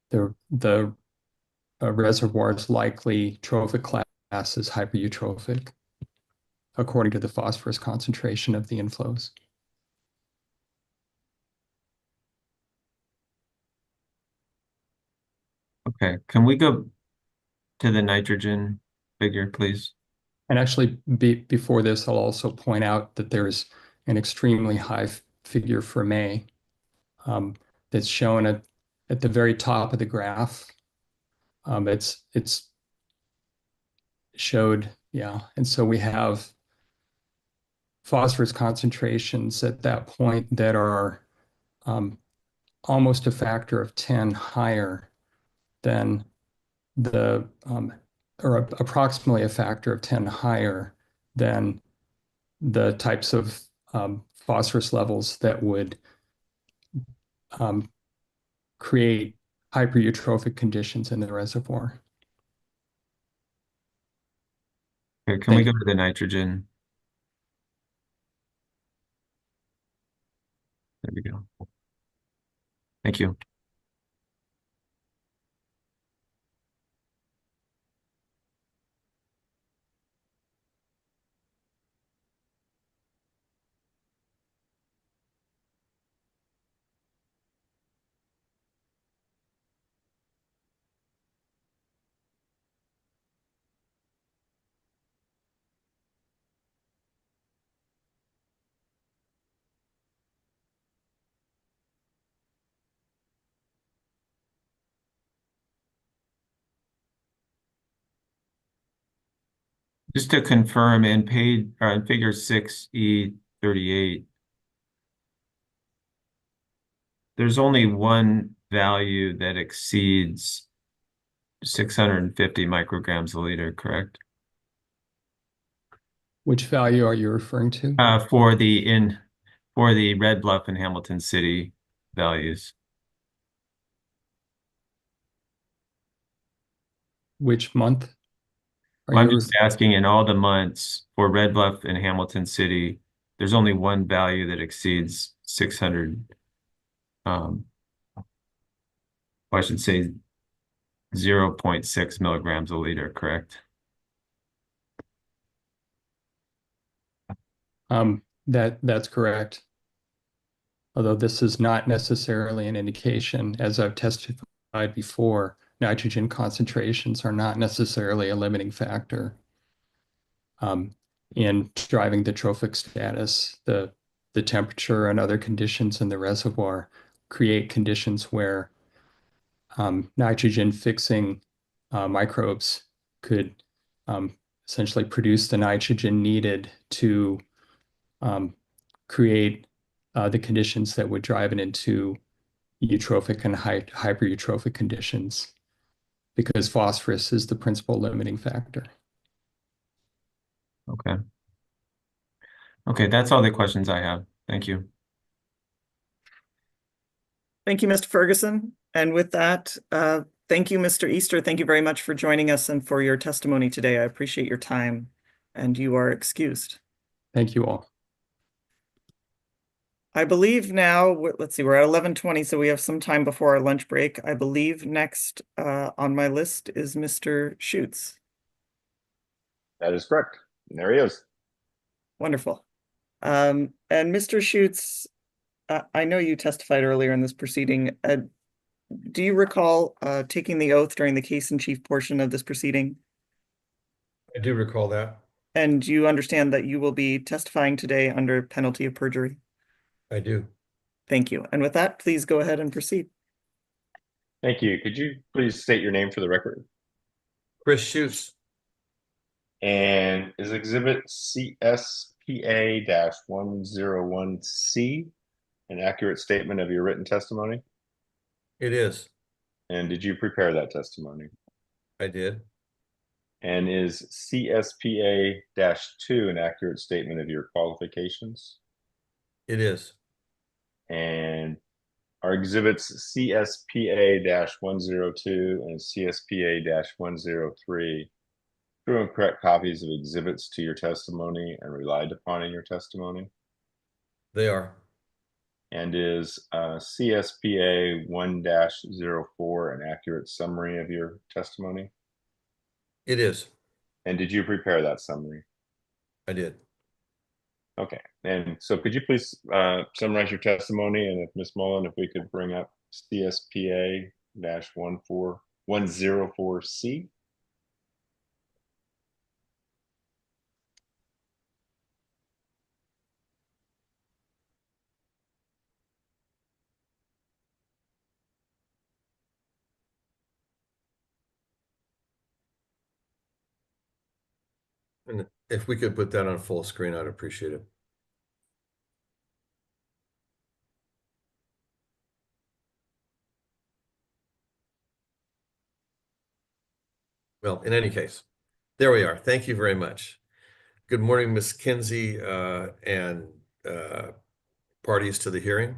the reservoir's likely trophic class as hypereutrophic, according to the phosphorus concentration of the inflows. Okay, can we go to the nitrogen figure, please? And actually, before this, I'll also point out that there's an extremely high figure for May that's shown at the very top of the graph. It's showed, yeah. And so we have phosphorus concentrations at that point that are almost a factor of 10 higher than the, or approximately a factor of 10 higher than the types of phosphorus levels that would create hypereutrophic conditions in the reservoir. Okay, can we go to the nitrogen? There we go. Thank you. Just to confirm, in figure 6E38, there's only one value that exceeds 650 micrograms a liter, correct? Which value are you referring to? For the Red Bluff and Hamilton City values. Which month? Well, I'm just asking, in all the months for Red Bluff and Hamilton City, there's only one value that exceeds 600. Well, I should say 0.6 milligrams a liter, correct? That's correct. Although this is not necessarily an indication, as I've testified before, nitrogen concentrations are not necessarily a limiting factor in driving the trophic status. The temperature and other conditions in the reservoir create conditions where nitrogen fixing microbes could essentially produce the nitrogen needed to create the conditions that would drive it into eutrophic and hypereutrophic conditions, because phosphorus is the principal limiting factor. Okay. Okay, that's all the questions I have. Thank you. Thank you, Mr. Ferguson. And with that, thank you, Mr. Easter. Thank you very much for joining us and for your testimony today. I appreciate your time, and you are excused. Thank you all. I believe now, let's see, we're at 11:20, so we have some time before our lunch break. I believe next on my list is Mr. Schutz. That is correct. And there he is. Wonderful. And Mr. Schutz, I know you testified earlier in this proceeding. Do you recall taking the oath during the case in chief portion of this proceeding? I do recall that. And do you understand that you will be testifying today under penalty of perjury? I do. Thank you. And with that, please go ahead and proceed. Thank you. Could you please state your name for the record? Chris Schutz. And is exhibit CSPA-101C an accurate statement of your written testimony? It is. And did you prepare that testimony? I did. And is CSPA-2 an accurate statement of your qualifications? It is. And are exhibits CSPA-102 and CSPA-103 true and correct copies of exhibits to your testimony and relied upon in your testimony? They are. And is CSPA 1-04 an accurate summary of your testimony? It is. And did you prepare that summary? I did. Okay. And so could you please summarize your testimony? And if Ms. Mullen, if we could bring up CSPA-104C. And if we could put that on full screen, I'd appreciate it. Well, in any case, there we are. Thank you very much. Good morning, Ms. Kinsey and parties to the hearing.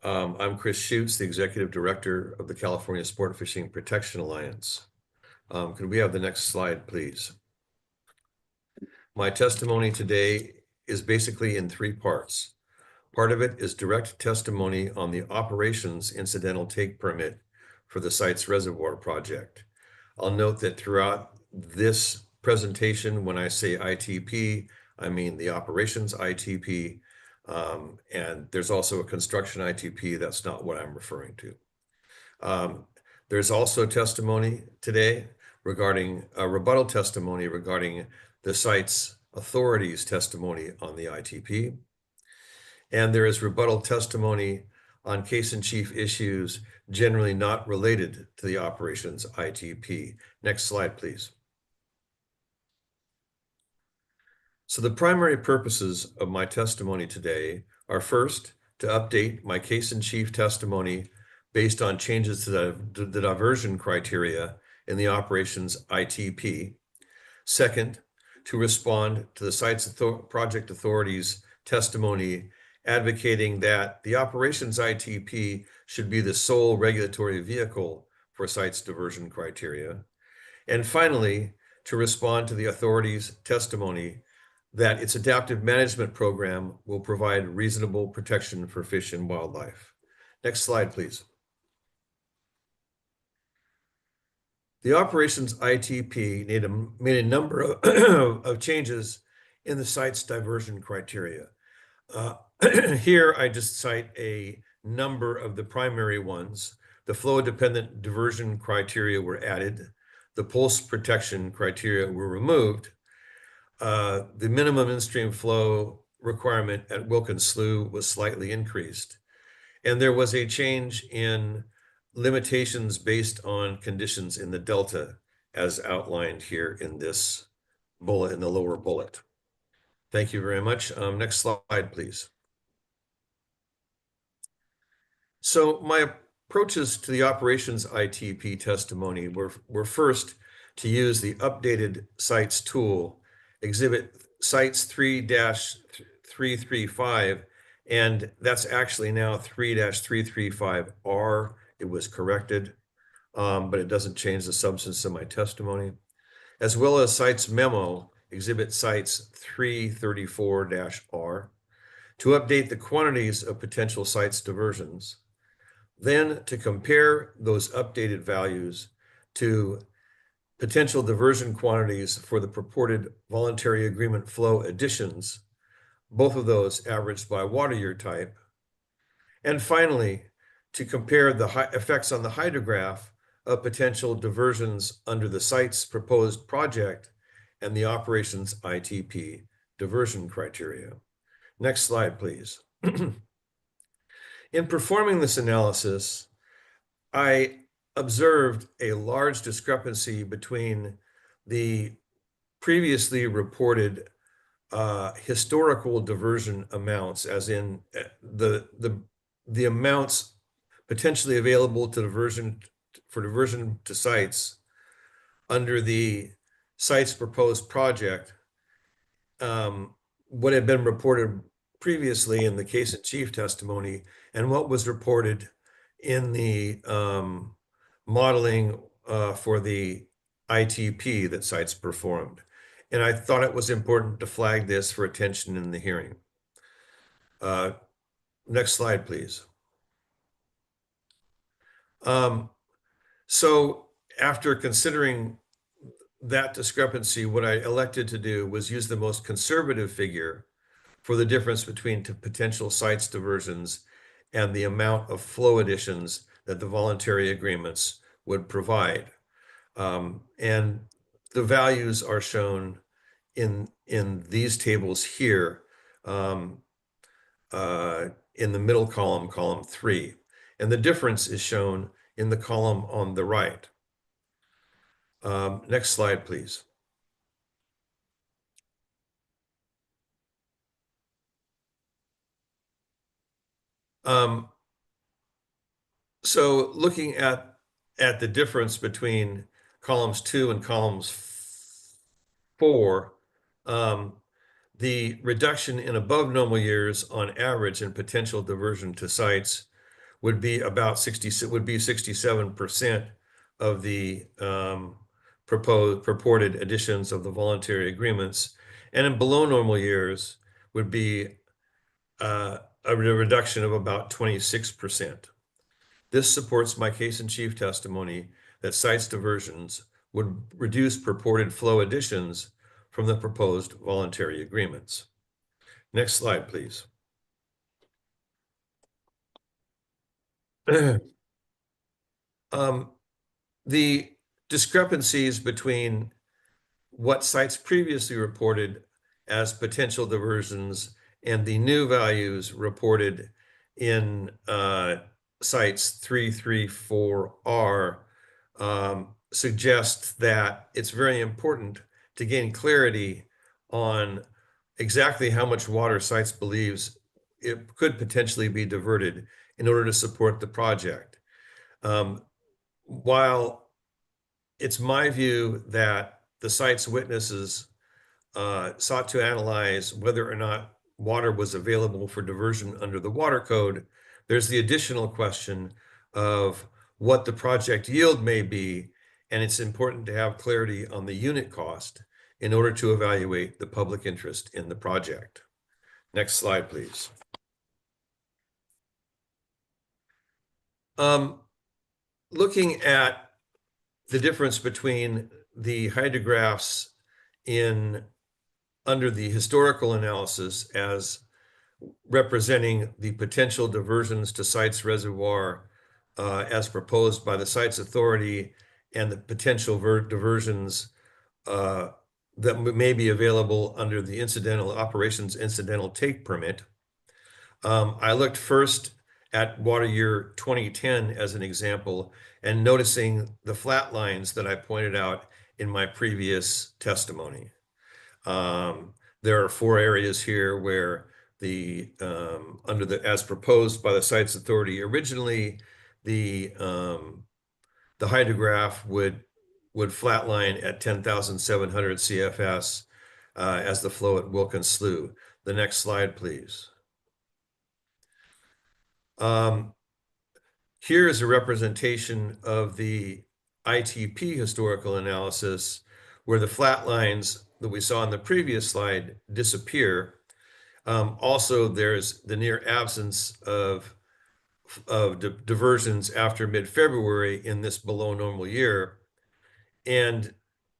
I'm Chris Schutz, the Executive Director of the California Sport Fishing Protection Alliance. Could we have the next slide, please? My testimony today is basically in three parts. Part of it is direct testimony on the operations incidental take permit for the site's reservoir project. I'll note that throughout this presentation, when I say ITP, I mean the operations ITP, and there's also a construction ITP. That's not what I'm referring to. There's also testimony today regarding a rebuttal testimony regarding the site's authorities' testimony on the ITP. And there is rebuttal testimony on case-in-chief issues generally not related to the operations ITP. Next slide, please. So the primary purposes of my testimony today are, first, to update my case-in-chief testimony based on changes to the diversion criteria in the operations ITP. Second, to respond to the site's project authorities' testimony advocating that the operations ITP should be the sole regulatory vehicle for site's diversion criteria. And finally, to respond to the authorities' testimony that its adaptive management program will provide reasonable protection for fish and wildlife. Next slide, please. The operations ITP made a number of changes in the site's diversion criteria. Here, I just cite a number of the primary ones. The flow-dependent diversion criteria were added. The pulse protection criteria were removed. The minimum in-stream flow requirement at Wilkins Slough was slightly increased. And there was a change in limitations based on conditions in the delta, as outlined here in this bullet, in the lower bullet. Thank you very much. Next slide, please. So my approaches to the operations ITP testimony were first to use the updated sites tool, exhibit sites 3-335, and that's actually now 3-335R. It was corrected, but it doesn't change the substance of my testimony, as well as sites memo, exhibit sites 334-R, to update the quantities of potential sites diversions. Then to compare those updated values to potential diversion quantities for the purported voluntary agreement flow additions, both of those averaged by water year type. And finally, to compare the effects on the hydrograph of potential diversions under the site's proposed project and the operations ITP diversion criteria. Next slide, please. In performing this analysis, I observed a large discrepancy between the previously reported historical diversion amounts, as in the amounts potentially available to diversion to sites under the site's proposed project, what had been reported previously in the case in chief testimony, and what was reported in the modeling for the ITP that sites performed. And I thought it was important to flag this for attention in the hearing. Next slide, please. So after considering that discrepancy, what I elected to do was use the most conservative figure for the difference between potential sites diversions and the amount of flow additions that the voluntary agreements would provide. And the values are shown in these tables here, in the middle column, column 3. And the difference is shown in the column on the right. Next slide, please. So looking at the difference between columns 2 and columns 4, the reduction in above normal years on average in potential diversion to sites would be about 67% of the purported additions of the voluntary agreements, and in below normal years would be a reduction of about 26%. This supports my case in chief testimony that sites diversions would reduce purported flow additions from the proposed voluntary agreements. Next slide, please. The discrepancies between what sites previously reported as potential diversions and the new values reported in sites 334R suggest that it's very important to gain clarity on exactly how much water sites believes it could potentially be diverted in order to support the project. While it's my view that the site's witnesses sought to analyze whether or not water was available for diversion under the water code, there's the additional question of what the project yield may be, and it's important to have clarity on the unit cost in order to evaluate the public interest in the project. Next slide, please. Looking at the difference between the hydrographs in under the historical analysis as representing the potential diversions to sites reservoir as proposed by the sites authority and the potential diversions that may be available under the incidental operations incidental take permit. I looked first at water year 2010 as an example and noticing the flat lines that I pointed out in my previous testimony. There are 4 areas here where the under the as proposed by the sites authority originally the hydrograph would flatline at 10,700 CFS as the flow at Wilkins Slough. The next slide, please. Here is a representation of the ITP historical analysis where the flat lines that we saw in the previous slide disappear. Also, there's the near absence of diversions after mid-February in this below normal year. And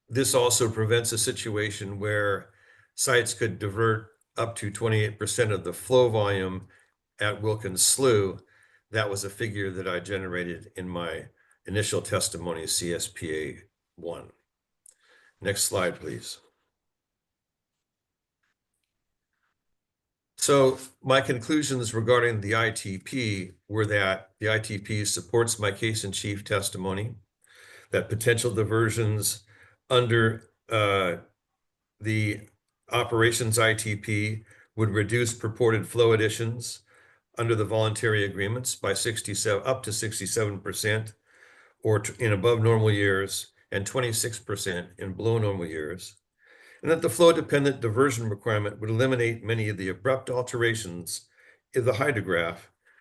this also prevents a situation where sites could divert up to 28% of the flow volume at Wilkins Slough. That was a figure that I generated in my initial testimony, CSPA 1. Next slide, please. So my conclusions regarding the ITP were that the ITP supports my case in chief testimony, that potential diversions under the operations ITP would reduce purported flow additions under the voluntary agreements by 67 up to 67% or in above normal years and 26% in below normal years, and that the flow-dependent diversion requirement would eliminate many of the abrupt alterations in the hydrograph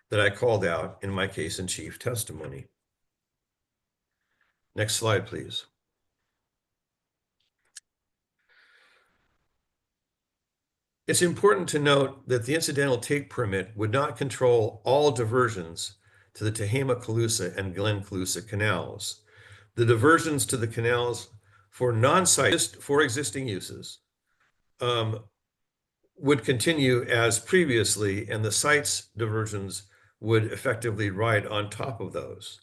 that I called out in my case in chief testimony. Next slide, please. It's important to note that the incidental take permit would not control all diversions to the Tehama-Colusa and Glen-Colusa canals. The diversions to the canals for for existing uses would continue as previously, and the site's diversions would effectively ride on top of those.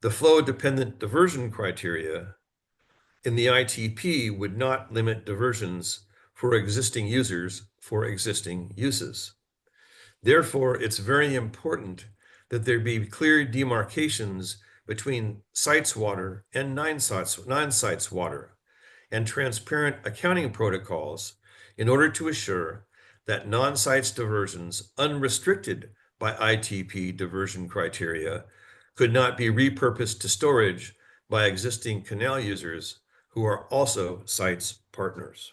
The flow-dependent diversion criteria in the ITP would not limit diversions for existing users for existing uses. Therefore, it's very important that there be clear demarcations between sites water and non-sites water and transparent accounting protocols in order to assure that non-sites diversions unrestricted by ITP diversion criteria could not be repurposed to storage by existing canal users who are also sites partners.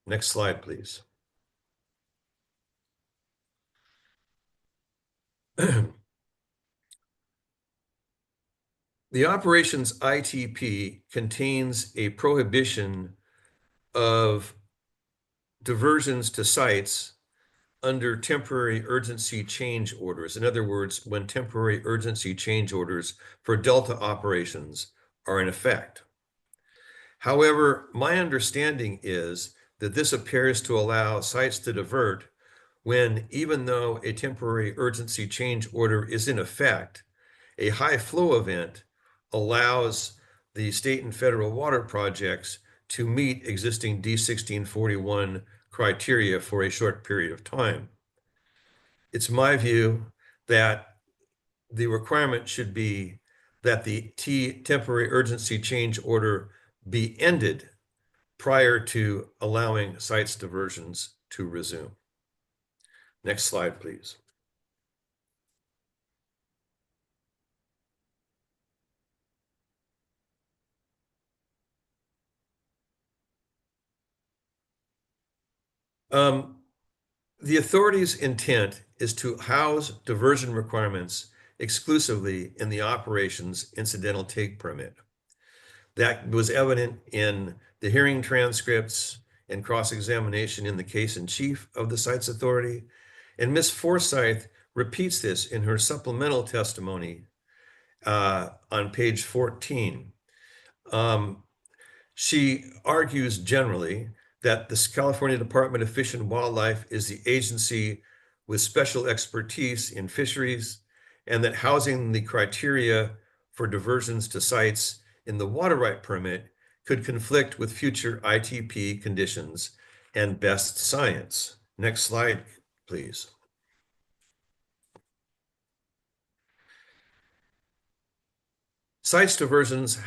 Next slide, please. The operations ITP contains a prohibition of diversions to sites under temporary urgency change orders. In other words, when temporary urgency change orders for Delta operations are in effect. However, my understanding is that this appears to allow sites to divert when, even though a temporary urgency change order is in effect, a high flow event allows the state and federal water projects to meet existing D1641 criteria for a short period of time. It's my view that the requirement should be that the temporary urgency change order be ended prior to allowing sites diversions to resume. Next slide, please. The authority's intent is to house diversion requirements exclusively in the operations incidental take permit. That was evident in the hearing transcripts and cross-examination in the case in chief of the sites authority. And Ms. Forsyth repeats this in her supplemental testimony on page 14. She argues generally that the California Department of Fish and Wildlife is the agency with special expertise in fisheries, and that housing the criteria for diversions to sites in the water right permit could conflict with future ITP conditions and best science. Next slide, please. Sites diversions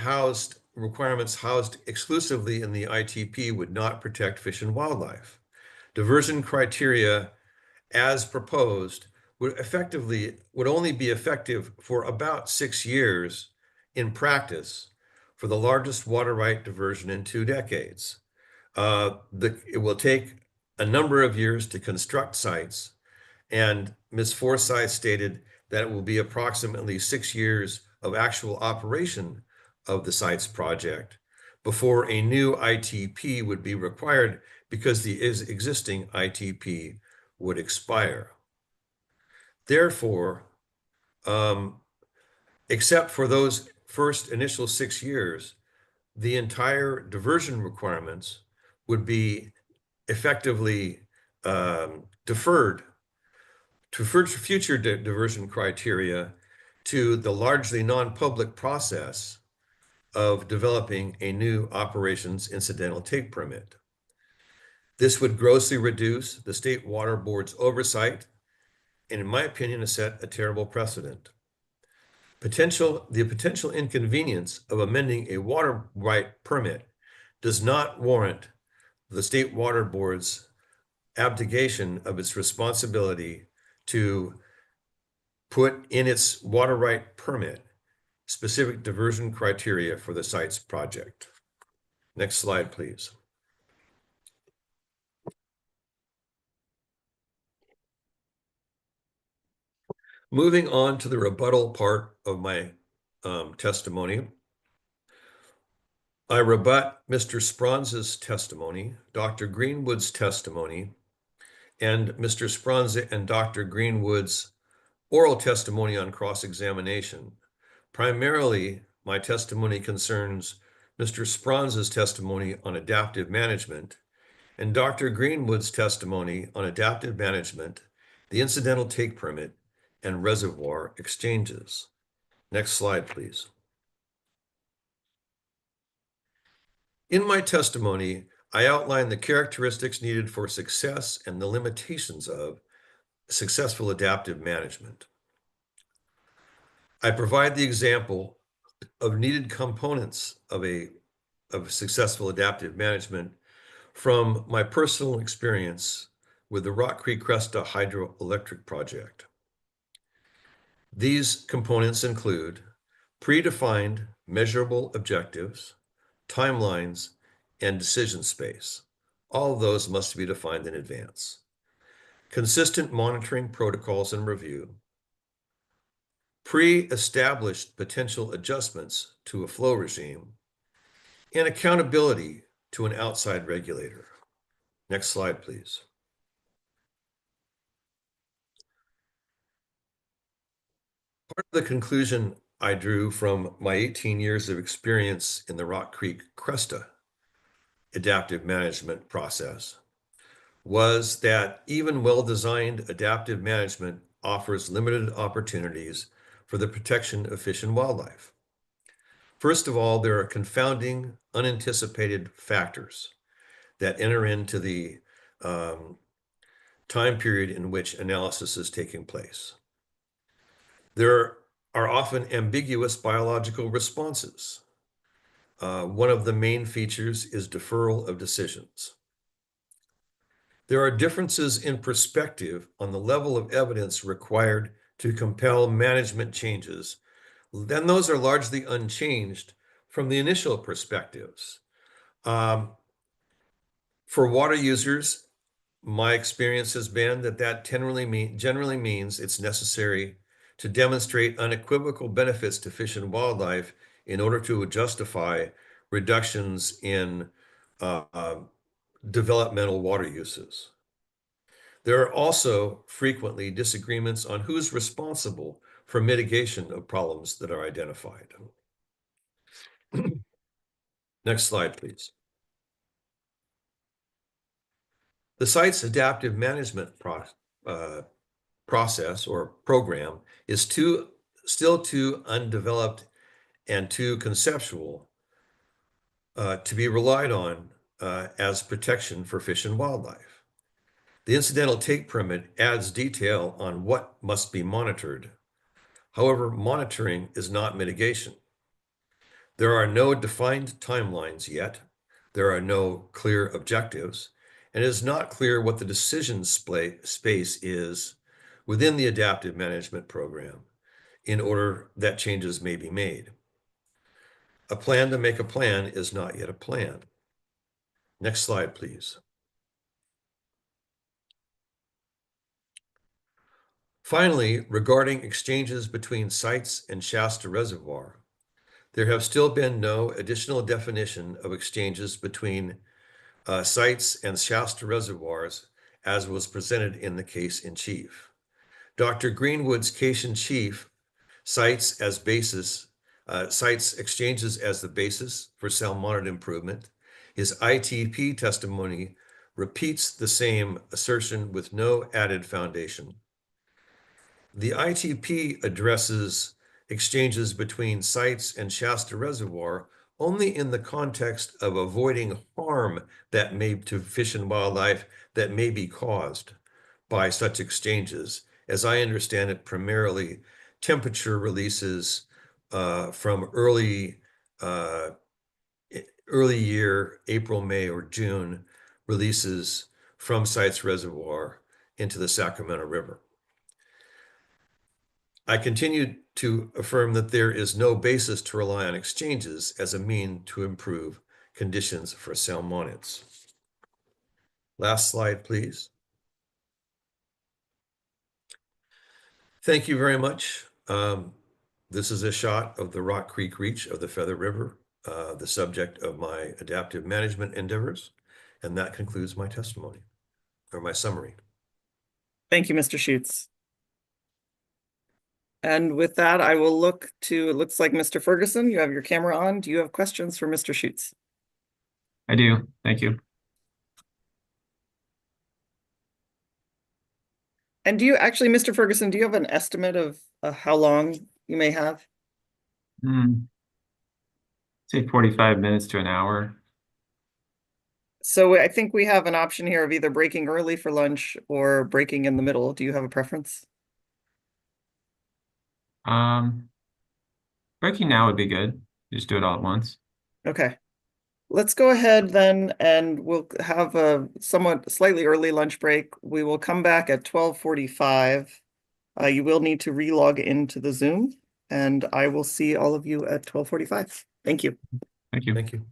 requirements housed exclusively in the ITP would not protect fish and wildlife. Diversion criteria as proposed would only be effective for about 6 years in practice for the largest water right diversion in 2 decades. It will take a number of years to construct sites, and Ms. Forsyth stated that it will be approximately 6 years of actual operation of the sites project before a new ITP would be required because the existing ITP would expire. Therefore, except for those first initial 6 years, the entire diversion requirements would be effectively deferred to future diversion criteria to the largely non-public process of developing a new operations incidental take permit. This would grossly reduce the State Water Board's oversight, and in my opinion, has set a terrible precedent. The potential inconvenience of amending a water right permit does not warrant the State Water Board's abdication of its responsibility to put in its water right permit specific diversion criteria for the sites project. Next slide, please. Moving on to the rebuttal part of my testimony, I rebut Mr. Spronz's testimony, Dr. Greenwood's testimony, and Mr. Spronza and Dr. Greenwood's oral testimony on cross-examination. Primarily, my testimony concerns Mr. Spronz's testimony on adaptive management and Dr. Greenwood's testimony on adaptive management, the incidental take permit, and reservoir exchanges. Next slide, please. In my testimony, I outline the characteristics needed for success and the limitations of successful adaptive management. I provide the example of needed components of successful adaptive management from my personal experience with the Rock Creek Cresta hydroelectric project. These components include predefined measurable objectives, timelines, and decision space. All of those must be defined in advance. Consistent monitoring protocols and review, pre-established potential adjustments to a flow regime, and accountability to an outside regulator. Next slide, please. Part of the conclusion I drew from my 18 years of experience in the Rock Creek Cresta adaptive management process was that even well-designed adaptive management offers limited opportunities for the protection of fish and wildlife. First of all, there are confounding, unanticipated factors that enter into the time period in which analysis is taking place. There are often ambiguous biological responses. One of the main features is deferral of decisions. There are differences in perspective on the level of evidence required to compel management changes. Then those are largely unchanged from the initial perspectives. For water users, my experience has been that generally means it's necessary to demonstrate unequivocal benefits to fish and wildlife in order to justify reductions in developmental water uses. There are also frequently disagreements on who's responsible for mitigation of problems that are identified. Next slide, please. The site's adaptive management process or program is still too undeveloped and too conceptual to be relied on as protection for fish and wildlife. The incidental take permit adds detail on what must be monitored. However, monitoring is not mitigation. There are no defined timelines yet. There are no clear objectives, and it is not clear what the decision space is within the adaptive management program in order that changes may be made. A plan to make a plan is not yet a plan. Next slide, please. Finally, regarding exchanges between sites and Shasta Reservoir, there have still been no additional definition of exchanges between sites and Shasta reservoirs as was presented in the case in chief. Dr. Greenwood's case in chief cites exchanges as the basis for salmonid improvement. His ITP testimony repeats the same assertion with no added foundation. The ITP addresses exchanges between sites and Shasta Reservoir only in the context of avoiding harm that may to fish and wildlife that may be caused by such exchanges. As I understand it, primarily temperature releases from early year, April, May, or June, releases from sites reservoir into the Sacramento River. I continue to affirm that there is no basis to rely on exchanges as a mean to improve conditions for salmonids. Last slide, please. Thank you very much. This is a shot of the Rock Creek Reach of the Feather River, the subject of my adaptive management endeavors. And that concludes my testimony or my summary. Thank you, Mr. Schutz. And with that, I will look to, it looks like Mr. Ferguson, you have your camera on. Do you have questions for Mr. Schutz? I do. Thank you. And do you actually, Mr. Ferguson, do you have an estimate of how long you may have? Say 45 minutes to an hour. So I think we have an option here of either breaking early for lunch or breaking in the middle. Do you have a preference? Breaking now would be good. Just do it all at once. Okay. Let's go ahead then, and we'll have a somewhat slightly early lunch break. We will come back at 12:45. You will need to re-log into the Zoom, and I will see all of you at 12:45. Thank you. Thank you. Thank you.